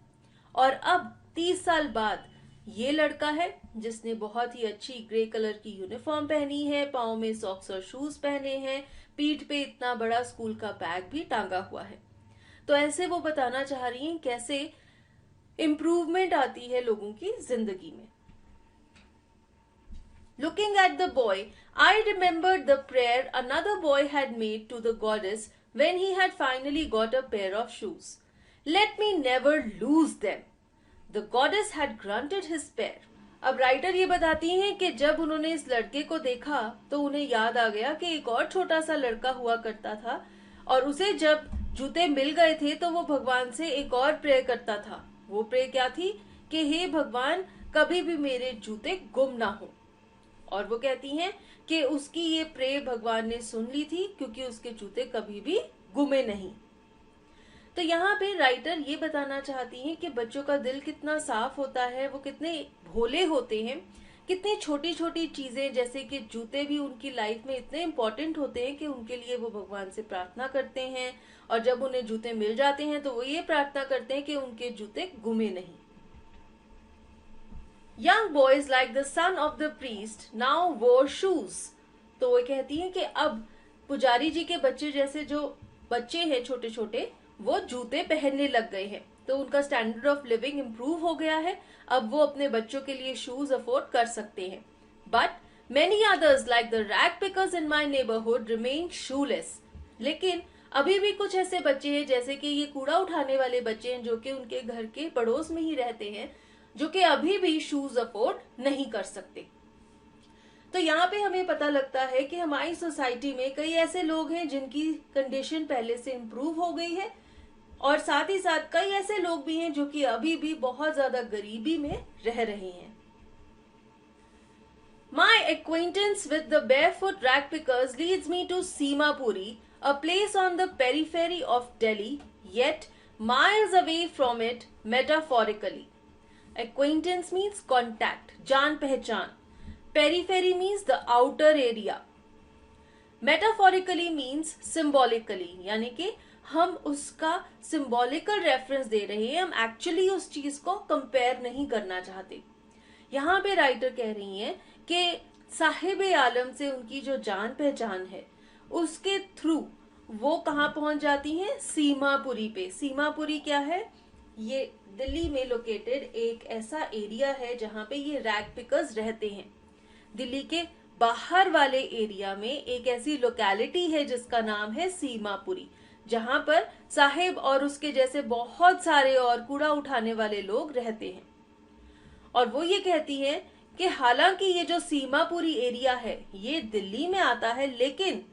और अब 30 साल बाद ये लड़का है जिसने बहुत ही अच्छी ग्रे कलर की यूनिफॉर्म पहनी है, पाँव में सॉक्स और शूज पहने हैं, पीठ पे इतना बड़ा स्कूल का बैग भी टांगा हुआ है. तो ऐसे वो बताना चाह रही हैं कैसे इम्प्रूवमेंट आती है लोगों की जिंदगी में. Looking at the boy, I remembered the prayer another boy had made to the goddess when he had finally got a pair of shoes. Let me never lose them. The goddess had granted his prayer. अब राइटर ये बताती हैं कि जब उन्होंने इस लड़के को देखा तो उन्हें याद आ गया कि एक और छोटा सा लड़का हुआ करता था और उसे जब जूते मिल गए थे तो वो भगवान से एक और प्रे करता था। वो प्रे क्या थी कि हे भगवान, कभी भी मेरे जूते गुम ना हो। और वो कहती हैं कि उसकी ये प्रे भगवान ने सुन ली थी क्योंकि उसके जूते कभी भी गुमे नहीं। तो यहाँ पे राइटर ये बताना चाहती हैं कि बच्चों का दिल कितना साफ होता है, वो कितने भोले होते हैं, कितनी छोटी छोटी चीजें जैसे कि जूते भी उनकी लाइफ में इतने इम्पोर्टेंट होते हैं कि उनके लिए वो भगवान से प्रार्थना करते हैं और जब उन्हें जूते मिल जाते हैं तो वो ये प्रार्थना करते हैं कि उनके जूते गुमे नहीं। Young boys like the son of the priest now wore shoes। तो वो कहती हैं कि अब पुजारी जी के बच्चे जैसे जो बच्चे हैं छोटे छोटे, वो जूते पहनने लग गए हैं, तो उनका स्टैंडर्ड ऑफ लिविंग इम्प्रूव हो गया है। अब वो अपने बच्चों के लिए शूज अफोर्ड कर सकते हैं। But many others like the rag pickers in my neighbourhood remain shoelace. लेकिन अभी भी कुछ ऐसे बच्चे हैं जैसे कि ये कूड़ा उठाने वाले बच्चे हैं जो कि उनके घर के पड़ोस में ही रहते हैं, जो कि अभी भी शूज अफोर्ड नहीं कर सकते। तो यहाँ पे हमें पता लगता है कि हमारी सोसाइटी में कई ऐसे लोग हैं जिनकी कंडीशन पहले से इम्प्रूव हो गई है और साथ ही साथ कई ऐसे लोग भी हैं जो कि अभी भी बहुत ज्यादा गरीबी में रह रहे हैं। My acquaintance with the barefoot rag pickers leads me to Simapuri, a place on the periphery of Delhi, yet miles away from it metaphorically. Acquaintance means contact, जान पहचान. Periphery means the outer area. Metaphorically means symbolically, यानी कि हम उसका symbolical reference दे रहे हैं, हम actually उस चीज को compare नहीं करना चाहते। यहाँ पे राइटर कह रही हैं कि साहिब आलम से उनकी जो जान पहचान है उसके थ्रू वो कहाँ पहुंच जाती हैं? सीमापुरी पे। सीमापुरी क्या है? ये दिल्ली में लोकेटेड एक ऐसा एरिया है जहाँ पे ये रैग पिकर्स रहते हैं। दिल्ली के बाहर वाले एरिया में एक ऐसी लोकेलिटी है जिसका नाम है सीमापुरी, जहाँ पर साहिब और उसके जैसे बहुत सारे और कूड़ा उठाने वाले लोग रहते हैं। और वो ये कहती हैं कि हालांकि ये जो सीमापुरी एरिया है ये दिल्ली में आता है, लेकिन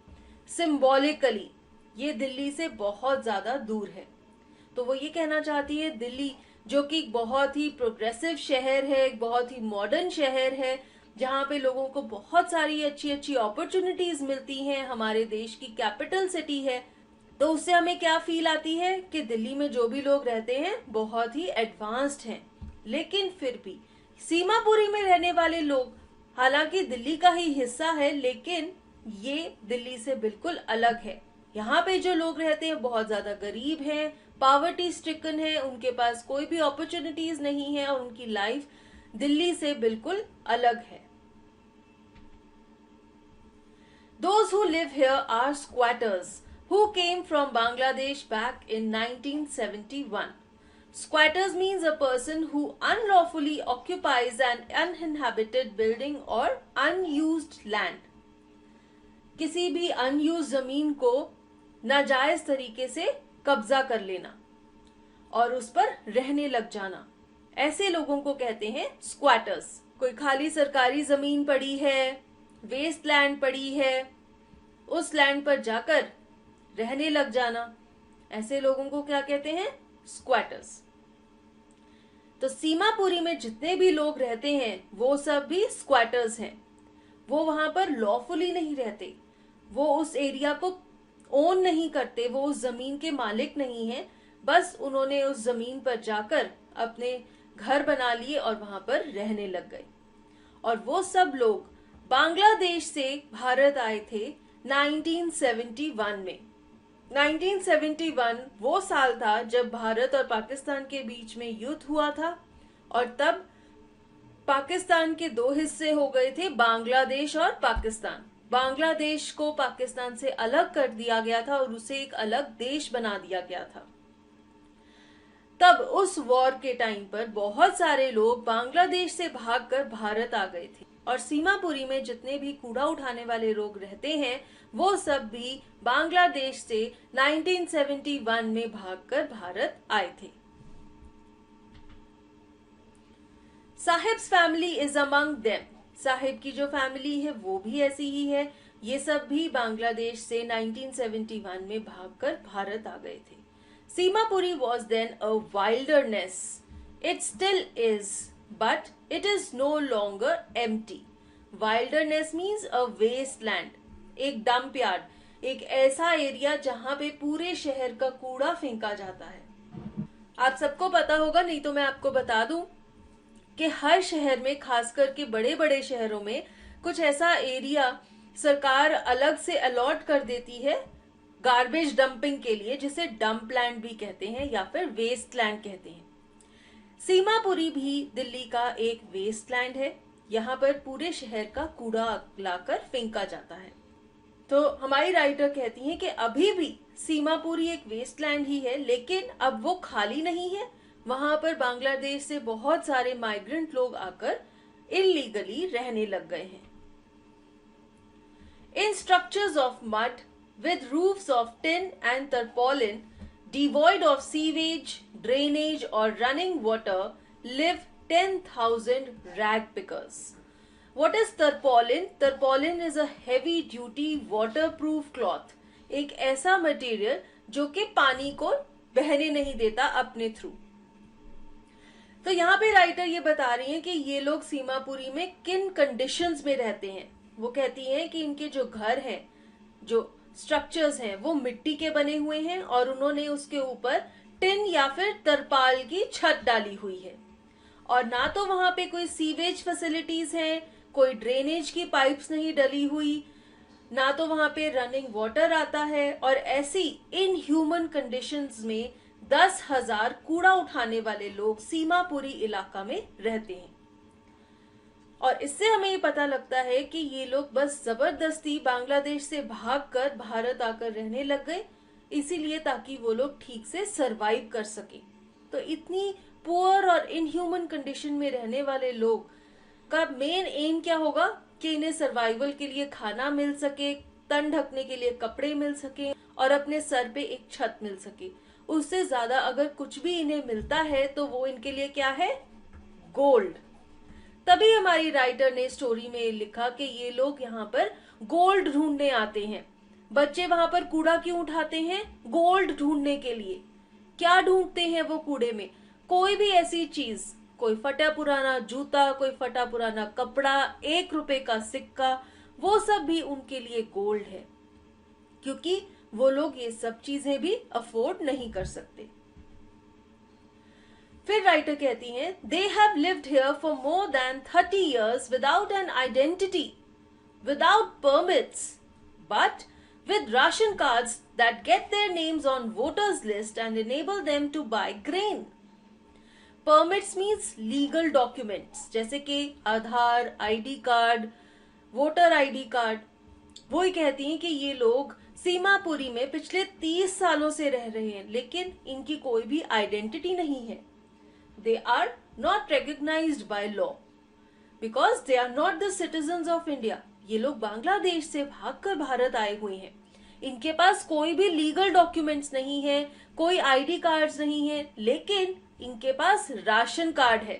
सिंबॉलिकली ये दिल्ली से बहुत ज्यादा दूर है। तो वो ये कहना चाहती है दिल्ली जो कि बहुत ही प्रोग्रेसिव शहर है, एक बहुत ही मॉडर्न शहर है, जहाँ पे लोगों को बहुत सारी अच्छी अच्छी अपॉर्चुनिटीज मिलती हैं, हमारे देश की कैपिटल सिटी है, तो उससे हमें क्या फील आती है कि दिल्ली में जो भी लोग रहते हैं बहुत ही एडवांस्ड हैं। लेकिन फिर भी सीमापुरी में रहने वाले लोग हालांकि दिल्ली का ही हिस्सा है, लेकिन ये दिल्ली से बिल्कुल अलग है। यहाँ पे जो लोग रहते हैं बहुत ज्यादा गरीब हैं, पॉवर्टी स्ट्रिकन है, उनके पास कोई भी अपॉर्चुनिटीज नहीं है और उनकी लाइफ दिल्ली से बिल्कुल अलग है। Those who live here are squatters who came from Bangladesh back in 1971. Squatters means a person who unlawfully occupies an uninhabited building or unused land. किसी भी अनयूज जमीन को नाजायज तरीके से कब्जा कर लेना और उस पर रहने लग जाना, ऐसे लोगों को कहते हैं स्क्वाटर्स। कोई खाली सरकारी जमीन पड़ी है, वेस्ट लैंड पड़ी है, उस लैंड पर जाकर रहने लग जाना, ऐसे लोगों को क्या कहते हैं? स्क्वाटर्स। तो सीमापुरी में जितने भी लोग रहते हैं वो सब भी स्क्वाटर्स हैं। वो वहां पर लॉफुली नहीं रहते, वो उस एरिया को ओन नहीं करते, वो उस जमीन के मालिक नहीं है, बस उन्होंने उस जमीन पर जाकर अपने घर बना लिए और वहां पर रहने लग गए। और वो सब लोग बांग्लादेश से भारत आए थे 1971 में। 1971 वो साल था जब भारत और पाकिस्तान के बीच में युद्ध हुआ था और तब पाकिस्तान के दो हिस्से हो गए थे, बांग्लादेश और पाकिस्तान। बांग्लादेश को पाकिस्तान से अलग कर दिया गया था और उसे एक अलग देश बना दिया गया था। तब उस वॉर के टाइम पर बहुत सारे लोग बांग्लादेश से भागकर भारत आ गए थे और सीमापुरी में जितने भी कूड़ा उठाने वाले लोग रहते हैं वो सब भी बांग्लादेश से 1971 में भागकर भारत आए थे। Sahibs family is among them, Sahib की जो फैमिली है वो भी ऐसी ही है। ये सब भी बांग्लादेश से 1971 में भागकर भारत आ गए थे। Seemapuri was then a wilderness, it still is, but it is no longer empty. Wilderness means a wasteland, एक डंप यार्ड, एक ऐसा एरिया जहां पे पूरे शहर का कूड़ा फेंका जाता है। आप सबको पता होगा, नहीं तो मैं आपको बता दूं कि हर शहर में, खास करके बड़े बड़े शहरों में, कुछ ऐसा एरिया सरकार अलग से अलॉट कर देती है गार्बेज डंपिंग के लिए, जिसे डंप लैंड भी कहते हैं या फिर वेस्ट लैंड कहते हैं। सीमापुरी भी दिल्ली का एक वेस्ट लैंड है। यहाँ पर पूरे शहर का कूड़ा लाकर फेंका जाता है। तो हमारी राइटर कहती हैं कि अभी भी सीमापुरी एक वेस्टलैंड ही है, लेकिन अब वो खाली नहीं है। वहां पर बांग्लादेश से बहुत सारे माइग्रेंट लोग आकर इलीगली रहने लग गए हैं। In structures of mud with roofs of tin and tarpaulin, devoid of sewage, drainage और running water, live 10,000 rag pickers. What is tarpaulin? Tarpaulin is a heavy duty waterproof cloth. एक ऐसा मटेरियल जो कि पानी को बहने नहीं देता अपने थ्रू। तो यहाँ पे राइटर ये बता रही है कि ये लोग सीमापुरी में किन कंडीशंस में रहते हैं। वो कहती हैं कि इनके जो घर हैं, जो स्ट्रक्चर्स हैं, वो मिट्टी के बने हुए हैं और उन्होंने उसके ऊपर टिन या फिर तरपाल की छत डाली हुई है। और ना तो वहां पे कोई सीवेज फैसिलिटीज हैं, कोई ड्रेनेज की पाइप्स नहीं डली हुई, ना तो वहां पे रनिंग वाटर आता है। और ऐसी इनह्यूमन कंडीशंस में 10,000 कूड़ा उठाने वाले लोग सीमापुरी इलाका में रहते हैं। और इससे हमें ये पता लगता है कि ये लोग बस जबरदस्ती बांग्लादेश से भागकर भारत आकर रहने लग गए, इसीलिए ताकि वो लोग ठीक से सरवाइव कर सके। तो इतनी पुअर और इनह्यूमन कंडीशन में रहने वाले लोग का मेन एम क्या होगा कि इन्हें सर्वाइवल के लिए खाना मिल सके, तन ढकने के लिए कपड़े मिल सके और अपने सर पे एक छत मिल सके। उससे ज्यादा अगर कुछ भी इन्हें मिलता है तो वो इनके लिए क्या है? गोल्ड। तभी हमारी राइटर ने स्टोरी में लिखा कि ये लोग यहाँ पर गोल्ड ढूंढने आते हैं। बच्चे वहां पर कूड़ा क्यों उठाते हैं? गोल्ड ढूंढने के लिए। क्या ढूंढते हैं वो कूड़े में? कोई भी ऐसी चीज, कोई फटा पुराना जूता, कोई फटा पुराना कपड़ा, 1 रुपए का सिक्का, वो सब भी उनके लिए गोल्ड है, क्योंकि वो लोग ये सब चीजें भी अफोर्ड नहीं कर सकते। फिर राइटर कहती हैं, they have lived here for more than 30 years without an identity, without permits, but with ration cards that get their names on voters list and enable them to buy grain. Permits means legal documents, जैसे कि Aadhaar, ID card, voter ID card. वो ही कहती हैं कि ये लोग सीमापुरी में पिछले 30 सालों से रह रहे हैं, लेकिन इनकी कोई भी आइडेंटिटी नहीं है। They are not recognized by law because they are not the citizens of India. ये लोग बांग्लादेश से भागकर भारत आए हुए हैं। इनके पास कोई भी लीगल डॉक्यूमेंट्स नहीं है, कोई आईडी कार्ड्स नहीं है, लेकिन इनके पास राशन कार्ड है।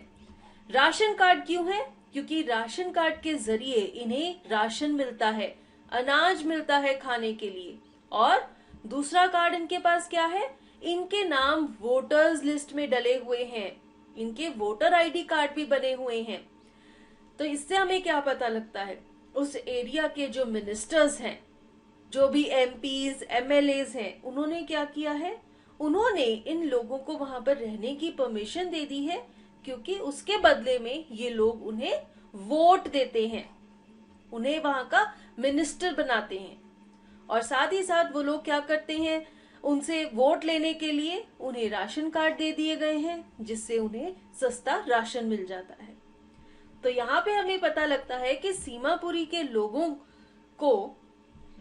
राशन कार्ड क्यों है? क्योंकि राशन कार्ड के जरिए इन्हें राशन मिलता है, अनाज मिलता है खाने के लिए। और दूसरा कार्ड इनके पास क्या है? इनके नाम वोटर्स लिस्ट में डले हुए हैं, इनके वोटर आईडी कार्ड भी बने हुए हैं। तो इससे हमें क्या पता लगता है? उस एरिया के जो मिनिस्टर्स हैं, जो भी एमपीज, एमएलएज हैं, उन्होंने क्या किया है? उन्होंने इन लोगों को वहां पर रहने की परमिशन दे दी है, क्योंकि उसके बदले में ये लोग उन्हें वोट देते हैं, उन्हें वहां का मिनिस्टर बनाते हैं। और साथ ही साथ वो लोग क्या करते हैं? उनसे वोट लेने के लिए उन्हें राशन कार्ड दे दिए गए हैं, जिससे उन्हें सस्ता राशन मिल जाता है। तो यहाँ पे हमें पता लगता है कि सीमापुरी के लोगों को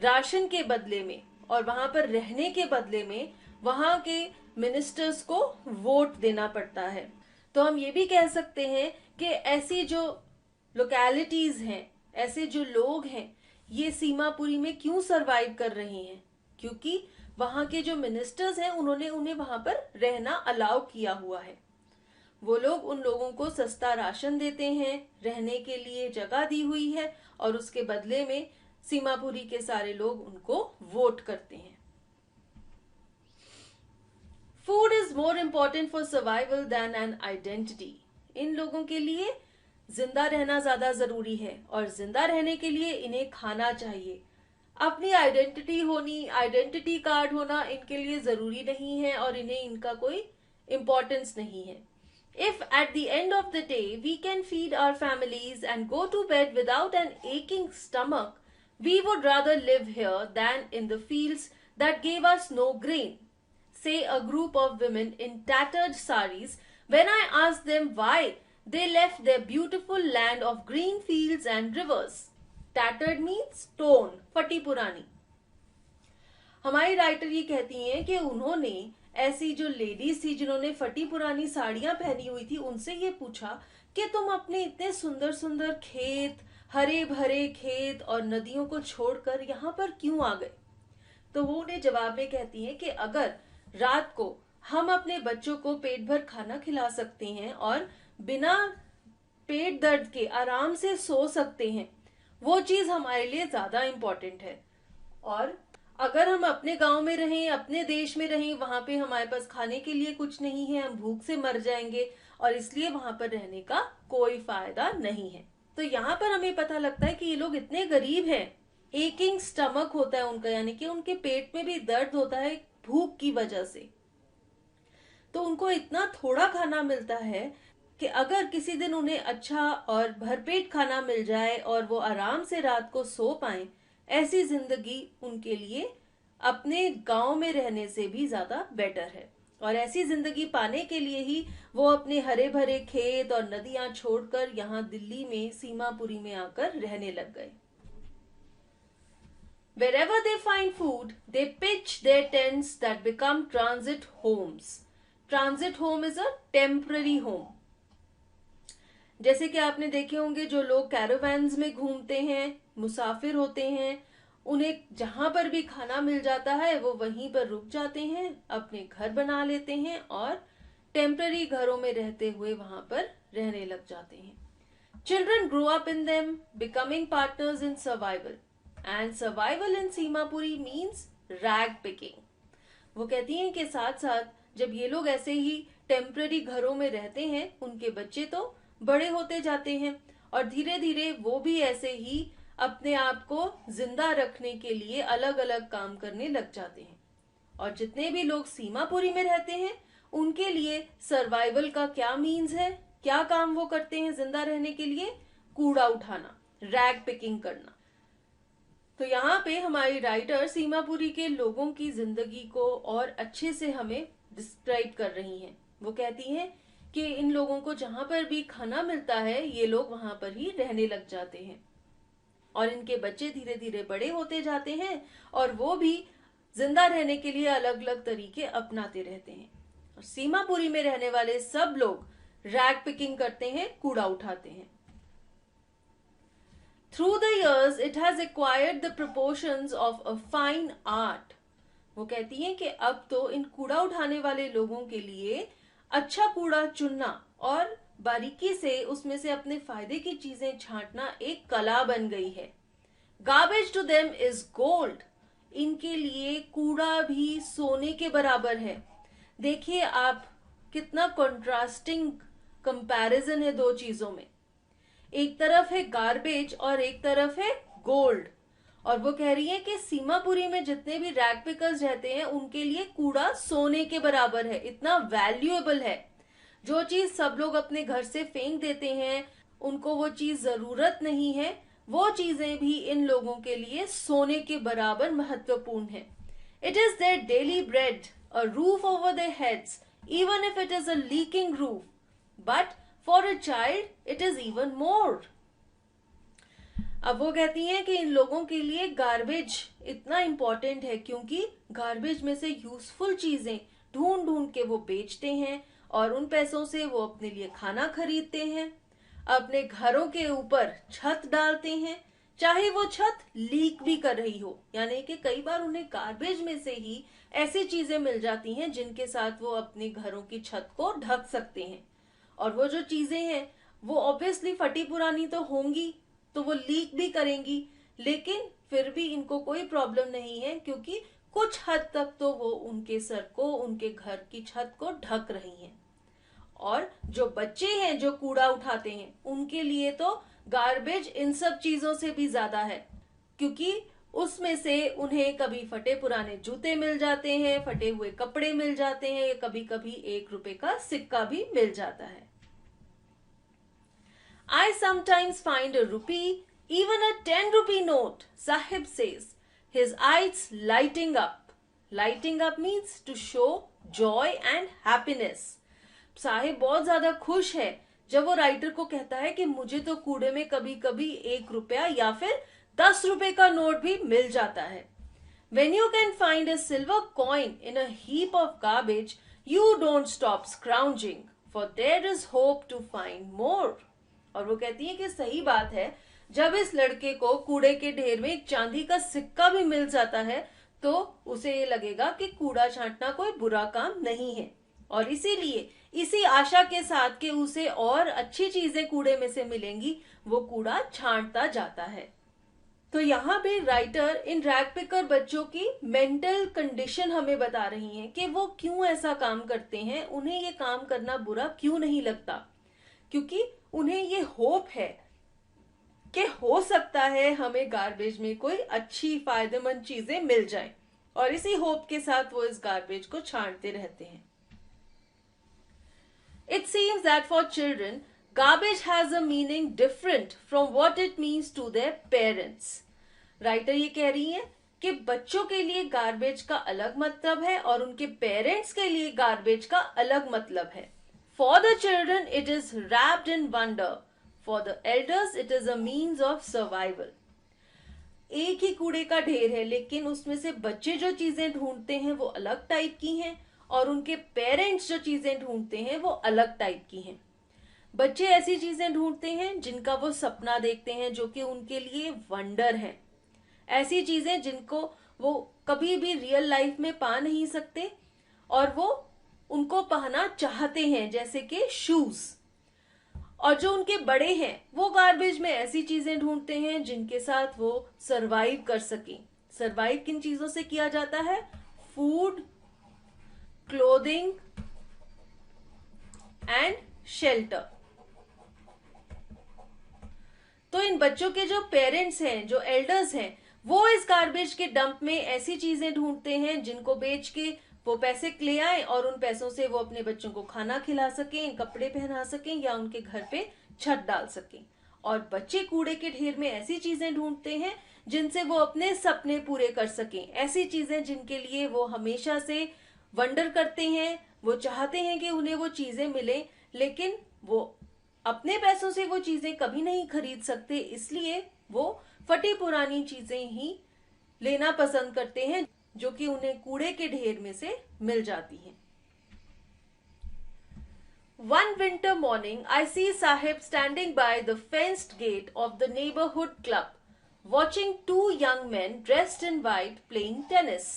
राशन के बदले में और वहां पर रहने के बदले में वहां के मिनिस्टर्स को वोट देना पड़ता है। तो हम ये भी कह सकते हैं कि ऐसी जो लोकेलिटीज हैं, ऐसे जो लोग हैं, ये सीमापुरी में क्यों सरवाइव कर रहे हैं? क्योंकि वहां के जो मिनिस्टर्स हैं, उन्होंने उन्हें वहां पर रहना अलाउ किया हुआ है। वो लोग उन लोगों को सस्ता राशन देते हैं, रहने के लिए जगह दी हुई है, और उसके बदले में सीमापुरी के सारे लोग उनको वोट करते हैं। Food is more important for survival than an identity. इन लोगों के लिए जिंदा रहना ज्यादा जरूरी है, और जिंदा रहने के लिए इन्हें खाना चाहिए। अपनी आइडेंटिटी होनी, आइडेंटिटी कार्ड होना इनके लिए जरूरी नहीं है, और इन्हें इनका कोई इम्पोर्टेंस नहीं है। If at the end of the day we can feed our families and go to bed without an aching stomach, we would rather live here than in the fields that gave us no grain, say a group of women in tattered saris when I asked them why they left their beautiful land of green fields and rivers. Tattered means torn, फटी पुरानी। हमारी राइटर ये कहती हैं कि उन्होंने ऐसी जो लेडीज थी जिन्होंने फटी पुरानी साड़ियां पहनी हुई थी, उनसे ये पूछा कि तुम अपने इतने सुंदर सुंदर खेत, हरे भरे खेत और नदियों को छोड़कर यहाँ पर क्यों आ गए। तो वो उन्हें जवाब में कहती हैं कि अगर रात को हम अपने बच्चों को पेट भर खाना खिला सकते हैं और बिना पेट दर्द के आराम से सो सकते हैं, वो चीज हमारे लिए ज्यादा इम्पोर्टेंट है। और अगर हम अपने गांव में रहें, अपने देश में रहें, वहां पे हमारे पास खाने के लिए कुछ नहीं है, हम भूख से मर जाएंगे, और इसलिए वहां पर रहने का कोई फायदा नहीं है। तो यहाँ पर हमें पता लगता है कि ये लोग इतने गरीब हैं, एकिंग स्टमक होता है उनका, यानी कि उनके पेट में भी दर्द होता है भूख की वजह से। तो उनको इतना थोड़ा खाना मिलता है कि अगर किसी दिन उन्हें अच्छा और भरपेट खाना मिल जाए और वो आराम से रात को सो पाए, ऐसी जिंदगी उनके लिए अपने गांव में रहने से भी ज्यादा बेटर है। और ऐसी जिंदगी पाने के लिए ही वो अपने हरे भरे खेत और नदियां छोड़कर यहाँ दिल्ली में सीमापुरी में आकर रहने लग गए। Wherever they find food, they pitch their tents that become transit homes. Transit home is a temporary home. जैसे कि आपने देखे होंगे जो लोग कैरावैन्स में घूमते हैं, मुसाफिर होते हैं, उन्हें जहां पर भी खाना मिल जाता है वो वहीं पर रुक जाते हैं, अपने घर बना लेते हैं और टेम्पररी घरों में रहते हुए वहां पर रहने लग जाते हैं। Children grow up in them, becoming partners in survival. And survival in Seemapuri means rag picking. वो कहती हैं कि साथ साथ जब ये लोग ऐसे ही टेम्पररी घरों में रहते हैं, उनके बच्चे तो बड़े होते जाते हैं और धीरे धीरे वो भी ऐसे ही अपने आप को जिंदा रखने के लिए अलग अलग काम करने लग जाते हैं। और जितने भी लोग सीमापुरी में रहते हैं उनके लिए सर्वाइवल का क्या मीन्स है, क्या काम वो करते हैं जिंदा रहने के लिए? कूड़ा उठाना, रैग पिकिंग करना। तो यहाँ पे हमारी राइटर सीमापुरी के लोगों की जिंदगी को और अच्छे से हमें डिस्क्राइब कर रही हैं। वो कहती हैं कि इन लोगों को जहां पर भी खाना मिलता है ये लोग वहां पर ही रहने लग जाते हैं और इनके बच्चे धीरे धीरे बड़े होते जाते हैं और वो भी जिंदा रहने के लिए अलग अलग तरीके अपनाते रहते हैं। और सीमापुरी में रहने वाले सब लोग रैग पिकिंग करते हैं, कूड़ा उठाते हैं। Through the years, it has acquired the proportions of a fine art. वो कहती हैं कि अब तो इन कूड़ा उठाने वाले लोगों के लिए अच्छा कूड़ा चुनना और बारीकी से उसमें से अपने फायदे की चीजें छांटना एक कला बन गई है। Garbage to them is gold. इनके लिए कूड़ा भी सोने के बराबर है। देखिए आप, कितना कंट्रास्टिंग कंपैरिजन है दो चीजों में। एक तरफ है गार्बेज और एक तरफ है गोल्ड। और वो कह रही है कि सीमापुरी में जितने भी रैग पिकर्स रहते हैं उनके लिए कूड़ा सोने के बराबर है, इतना वैल्यूएबल है। जो चीज सब लोग अपने घर से फेंक देते हैं, उनको वो चीज जरूरत नहीं है, वो चीजें भी इन लोगों के लिए सोने के बराबर महत्वपूर्ण है। It is their daily bread, a roof over their heads, even if it is a leaking roof, but for a child it is even more. अब वो कहती हैं कि इन लोगों के लिए गार्बेज इतना इंपॉर्टेंट है क्योंकि गार्बेज में से यूजफुल चीजें ढूंढ ढूंढ के वो बेचते हैं और उन पैसों से वो अपने लिए खाना खरीदते हैं, अपने घरों के ऊपर छत डालते हैं, चाहे वो छत लीक भी कर रही हो। यानी कि कई बार उन्हें गार्बेज में से ही ऐसी चीजें मिल जाती हैं जिनके साथ वो अपने घरों की छत को ढक सकते हैं। और वो जो चीजें हैं वो ऑब्वियसली फटी पुरानी तो होंगी, तो वो लीक भी करेंगी, लेकिन फिर भी इनको कोई प्रॉब्लम नहीं है क्योंकि कुछ हद तक तो वो उनके सर को, उनके घर की छत को ढक रही हैं। और जो बच्चे हैं जो कूड़ा उठाते हैं, उनके लिए तो गार्बेज इन सब चीजों से भी ज्यादा है, क्योंकि उसमें से उन्हें कभी फटे पुराने जूते मिल जाते हैं, फटे हुए कपड़े मिल जाते हैं, या कभी कभी 1 रुपए का सिक्का भी मिल जाता है। I sometimes find a rupee, even a 10 rupee note, Sahib says, his eyes lighting up. Lighting up means to show joy and happiness. Sahib बहुत ज्यादा खुश है जब वो राइटर को कहता है कि मुझे तो कूड़े में कभी कभी 1 रुपया या फिर 10 रुपए का नोट भी मिल जाता है। When you can find a silver coin in a heap of garbage, you don't stop scrounging, for there is hope to find more. और वो कहती है कि सही बात है, जब इस लड़के को कूड़े के ढेर में एक चांदी का सिक्का भी मिल जाता है तो उसे ये लगेगा कि कूड़ा छांटना कोई बुरा काम नहीं है, और इसीलिए इसी आशा के साथ कि उसे और अच्छी चीजें कूड़े में से मिलेंगी, वो कूड़ा छांटता जाता है। तो यहाँ पे राइटर इन रैग पिकर बच्चों की मेंटल कंडीशन हमें बता रही हैं कि वो क्यों ऐसा काम करते हैं, उन्हें ये काम करना बुरा क्यों नहीं लगता, क्योंकि उन्हें ये होप है कि हो सकता है हमें गार्बेज में कोई अच्छी फायदेमंद चीजें मिल जाएं, और इसी होप के साथ वो इस गार्बेज को छांटते रहते हैं। It seems that for children, garbage has a meaning different from what it means to their parents. Writer ये कह रही है कि बच्चों के लिए गार्बेज का अलग मतलब है और उनके पेरेंट्स के लिए गार्बेज का अलग मतलब है। For the children, it is wrapped in wonder. For the elders, it is a means of survival. एक ही कूड़े का ढेर है, लेकिन उसमें से बच्चे जो चीजें ढूंढते हैं वो अलग टाइप की हैं, और उनके पेरेंट्स जो चीजें ढूंढते हैं वो अलग टाइप की हैं। बच्चे ऐसी चीजें ढूंढते हैं जिनका वो सपना देखते हैं, जो कि उनके लिए वंडर है, ऐसी चीजें जिनको वो कभी भी रियल लाइफ में पा नहीं सकते और वो उनको पहनना चाहते हैं, जैसे कि शूज। और जो उनके बड़े हैं वो गार्बेज में ऐसी चीजें ढूंढते हैं जिनके साथ वो सरवाइव कर सकें। सरवाइव किन चीजों से किया जाता है? Food, clothing and shelter. तो इन बच्चों के जो पेरेंट्स हैं, जो एल्डर्स हैं, वो इस गार्बेज के डंप में ऐसी चीजें ढूंढते हैं जिनको बेच के वो पैसे ले आए और उन पैसों से वो अपने बच्चों को खाना खिला सकें, कपड़े पहना सकें या उनके घर पे छत डाल सकें। और बच्चे कूड़े के ढेर में ऐसी चीजें ढूंढते हैं जिनसे वो अपने सपने पूरे कर सकें, ऐसी चीजें जिनके लिए वो हमेशा से वंडर करते हैं, वो चाहते हैं कि उन्हें वो चीजें मिले, लेकिन वो अपने पैसों से वो चीजें कभी नहीं खरीद सकते, इसलिए वो फटी पुरानी चीजें ही लेना पसंद करते हैं जो कि उन्हें कूड़े के ढेर में से मिल जाती हैं। One winter morning, I see Sahib standing by the fenced gate of the neighborhood club, watching two young men dressed in white playing tennis.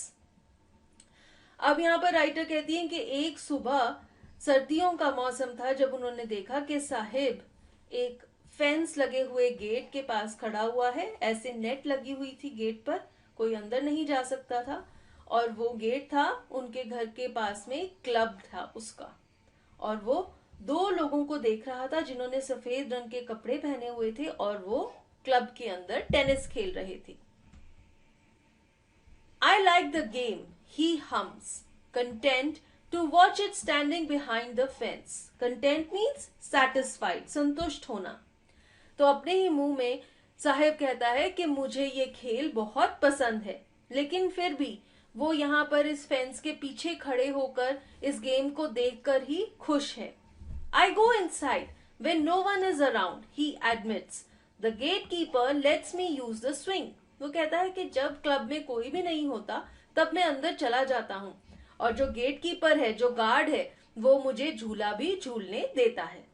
अब यहाँ पर राइटर कहती हैं कि एक सुबह सर्दियों का मौसम था जब उन्होंने देखा कि साहिब एक फेंस लगे हुए गेट के पास खड़ा हुआ है। ऐसे नेट लगी हुई थी गेट पर, कोई अंदर नहीं जा सकता था, और वो गेट था उनके घर के पास में क्लब था उसका, और वो दो लोगों को देख रहा था जिन्होंने सफेद रंग के कपड़े पहने हुए थे और वो क्लब के अंदर टेनिस खेल रहे थे। I like the game, he hums, content to watch it standing behind the fence. Content means satisfied, संतुष्ट होना। तो अपने ही मुंह में साहिब कहता है कि मुझे ये खेल बहुत पसंद है, लेकिन फिर भी वो यहाँ पर इस फेंस के पीछे खड़े होकर इस गेम को देखकर ही खुश है। I go inside when no one is around, he admits. The gatekeeper lets me use the swing. वो कहता है कि जब क्लब में कोई भी नहीं होता तब मैं अंदर चला जाता हूँ, और जो गेट कीपर है, जो गार्ड है, वो मुझे झूला भी झूलने देता है।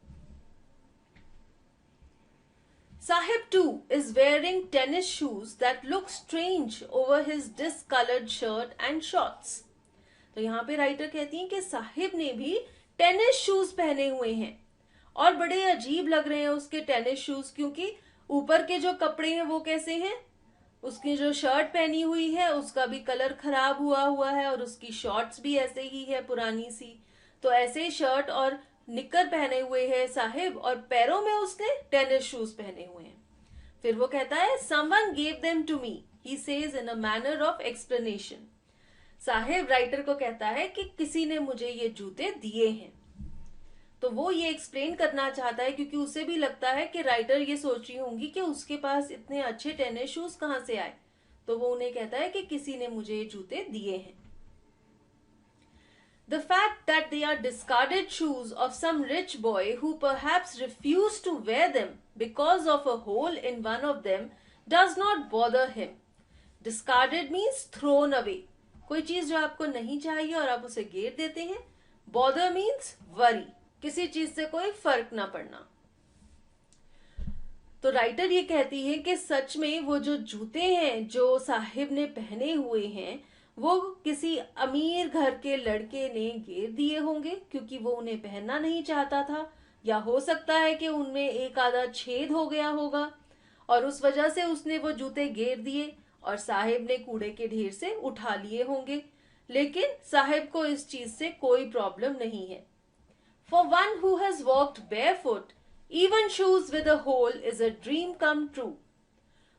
Sahib too is wearing tennis shoes that look strange over his discolored shirt and shorts. तो यहाँ पे राइटर कहती हैं कि साहिब ने भी टेनिस शूज पहने हुए हैं, और बड़े अजीब लग रहे हैं उसके टेनिस शूज, क्योंकि ऊपर के जो कपड़े हैं वो कैसे हैं, उसकी जो शर्ट पहनी हुई है उसका भी कलर खराब हुआ हुआ है और उसकी शॉर्ट्स भी ऐसे ही है पुरानी सी। तो ऐसे शर्ट और निक्कर पहने हुए है साहिब, और पैरों में उसने टेनिस शूज पहने हुए हैं। फिर वो कहता है someone gave them to me, he says in a manner of explanation. Saheb writer को कहता है कि किसी ने मुझे ये जूते दिए हैं। तो वो ये एक्सप्लेन करना चाहता है, क्योंकि उसे भी लगता है कि राइटर ये सोच रही होंगी कि उसके पास इतने अच्छे टेनिस शूज कहां से आए। तो वो उन्हें कहता है कि किसी ने मुझे ये जूते दिए हैं। The fact that they are discarded shoes of some rich boy who perhaps refused to wear them because of a hole in one of them does not bother him. Discarded means thrown away. कोई चीज जो आपको नहीं चाहिए और आप उसे गिर देते हैं। Bother means worry. किसी चीज से कोई फर्क ना पड़ना। तो राइटर ये कहती है कि सच में वो जो जूते हैं जो साहिब ने पहने हुए हैं वो किसी अमीर घर के लड़के ने गिर दिए होंगे, क्योंकि वो उन्हें पहनना नहीं चाहता था, या हो सकता है कि उनमें एक आधा छेद हो गया होगा और उस वजह से उसने वो जूते गिर दिए और साहिब ने कूड़े के ढेर से उठा लिए होंगे। लेकिन साहिब को इस चीज से कोई प्रॉब्लम नहीं है। For one who has walked barefoot, even shoes with a hole is a dream come true.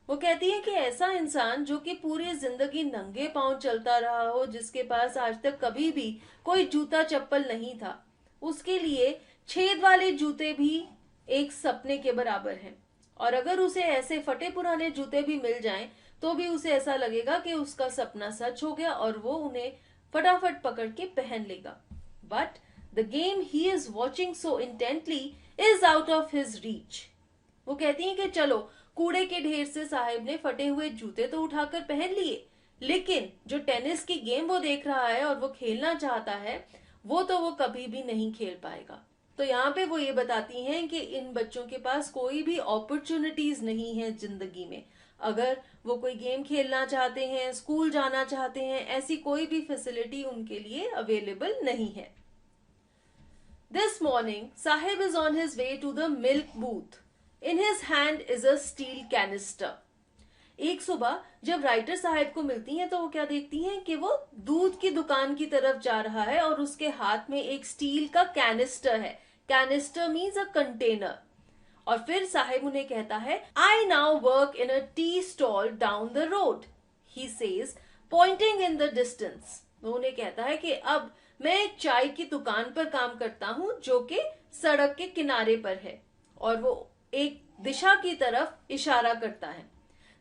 वो कहती है कि ऐसा इंसान जो कि पूरी जिंदगी नंगे पांव चलता रहा हो, जिसके पास आज तक कभी भी कोई जूता चप्पल नहीं था, उसके लिए छेद वाले जूते भी एक सपने के बराबर हैं। और अगर उसे ऐसे फटे पुराने जूते भी मिल जाएं, तो भी उसे ऐसा लगेगा कि उसका सपना सच हो गया और वो उन्हें फटाफट पकड़ के पहन लेगा। But The game he is watching so intently is out of his reach. वो कहती हैं कि चलो कूड़े के ढेर से साहिब ने फटे हुए जूते तो उठाकर पहन लिए, लेकिन जो टेनिस की गेम वो देख रहा है और वो खेलना चाहता है वो तो वो कभी भी नहीं खेल पाएगा। तो यहाँ पे वो ये बताती हैं कि इन बच्चों के पास कोई भी अपॉर्चुनिटीज नहीं है जिंदगी में। अगर वो कोई गेम खेलना चाहते हैं, स्कूल जाना चाहते हैं, ऐसी कोई भी फैसिलिटी उनके लिए अवेलेबल नहीं है। This morning, Sahib is on his way to the milk booth. In his hand is a steel canister. एक सुबह जब राइटर साहब को मिलती हैं तो वो क्या देखती हैं कि वो दूध की दुकान की तरफ जा रहा है और उसके हाथ में एक स्टील का कैनिस्टर है। Canister means a container. और फिर साहिब उन्हें कहता है I now work in a tea stall down the road, he says pointing in the distance. वो उन्हें कहता है कि अब मैं एक चाय की दुकान पर काम करता हूं जो कि सड़क के किनारे पर है, और वो एक दिशा की तरफ इशारा करता है।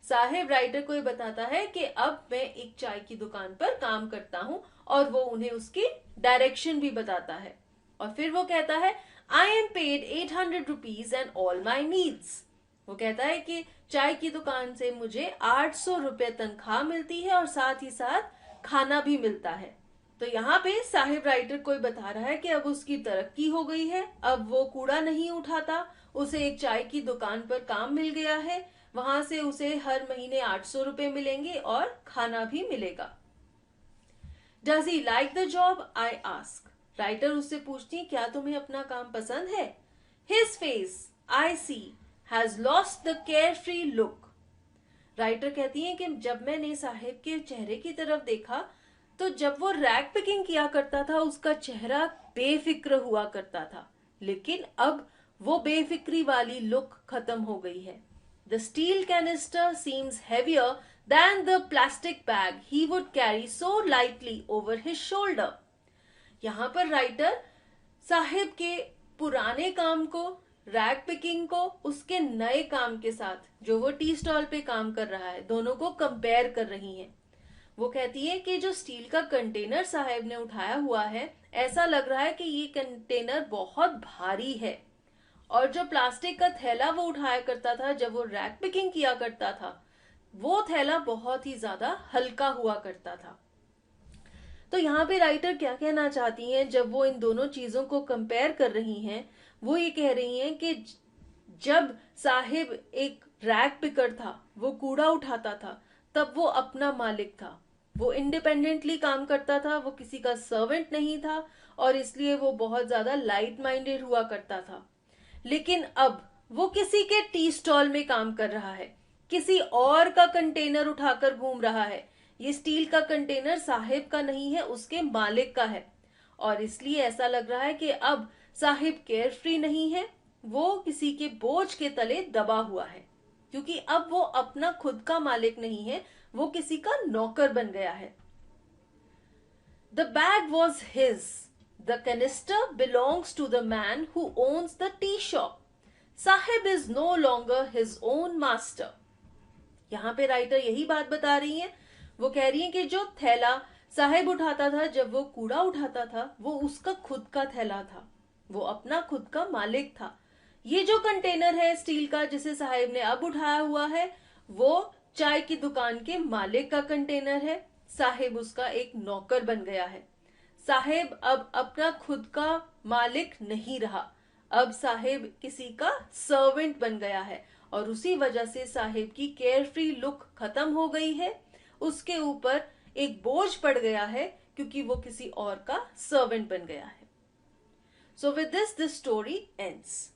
साहिब राइटर को ये बताता है कि अब मैं एक चाय की दुकान पर काम करता हूं और वो उन्हें उसकी डायरेक्शन भी बताता है। और फिर वो कहता है I am paid 800 rupees and all my needs. वो कहता है कि चाय की दुकान से मुझे 800 रुपए तनख्वाह मिलती है और साथ ही साथ खाना भी मिलता है। तो यहाँ पे साहिब राइटर को बता रहा है कि अब उसकी तरक्की हो गई है, अब वो कूड़ा नहीं उठाता, उसे एक चाय की दुकान पर काम मिल गया है, वहां से उसे हर महीने 800 रुपए मिलेंगे और खाना भी मिलेगा। Does he like the job, I ask. Writer उससे पूछती है क्या तुम्हें अपना काम पसंद है। His face I see has lost the carefree look. Writer कहती है कि जब मैंने साहिब के चेहरे की तरफ देखा तो जब वो रैक पिकिंग किया करता था उसका चेहरा बेफिक्र हुआ करता था, लेकिन अब वो बेफिक्री वाली लुक खत्म हो गई है। The steel canister seems heavier than the plastic bag he would carry so lightly over his shoulder. यहाँ पर राइटर साहिब के पुराने काम को, रैक पिकिंग को, उसके नए काम के साथ जो वो टी स्टॉल पे काम कर रहा है, दोनों को कंपेयर कर रही हैं। वो कहती है कि जो स्टील का कंटेनर साहिब ने उठाया हुआ है, ऐसा लग रहा है कि ये कंटेनर बहुत भारी है, और जो प्लास्टिक का थैला वो उठाया करता था जब वो रैक पिकिंग किया करता था, वो थैला बहुत ही ज्यादा हल्का हुआ करता था। तो यहाँ पे राइटर क्या कहना चाहती हैं जब वो इन दोनों चीजों को कंपेयर कर रही हैं, वो ये कह रही हैं कि जब साहिब एक रैक पिकर था, वो कूड़ा उठाता था, तब वो अपना मालिक था, वो इंडिपेंडेंटली काम करता था, वो किसी का सर्वेंट नहीं था, और इसलिए वो बहुत ज्यादा लाइट माइंडेड हुआ करता था। लेकिन अब वो किसी के टी स्टॉल में काम कर रहा है, किसी और का कंटेनर उठाकर घूम रहा है। ये स्टील का कंटेनर साहिब का नहीं है, उसके मालिक का है। और इसलिए ऐसा लग रहा है कि अब साहिब केयर फ्री नहीं है, वो किसी के बोझ के तले दबा हुआ है, क्योंकि अब वो अपना खुद का मालिक नहीं है, वो किसी का नौकर बन गया है। The bag was his. The canister belongs to the man who owns the tea shop. Sahib is no longer his own master. यहाँ पे राइटर यही बात बता रही है। वो कह रही है कि जो थैला साहिब उठाता था, जब वो कूड़ा उठाता था, वो उसका खुद का थैला था, वो अपना खुद का मालिक था। ये जो कंटेनर है स्टील का जिसे साहिब ने अब उठाया हुआ है, वो चाय की दुकान के मालिक का कंटेनर है। साहिब उसका एक नौकर बन गया है। साहिब अब अपना खुद का मालिक नहीं रहा, अब साहिब किसी का सर्वेंट बन गया है, और उसी वजह से साहिब की केयर फ्री लुक खत्म हो गई है। उसके ऊपर एक बोझ पड़ गया है, क्योंकि वो किसी और का सर्वेंट बन गया है। So with this story ends.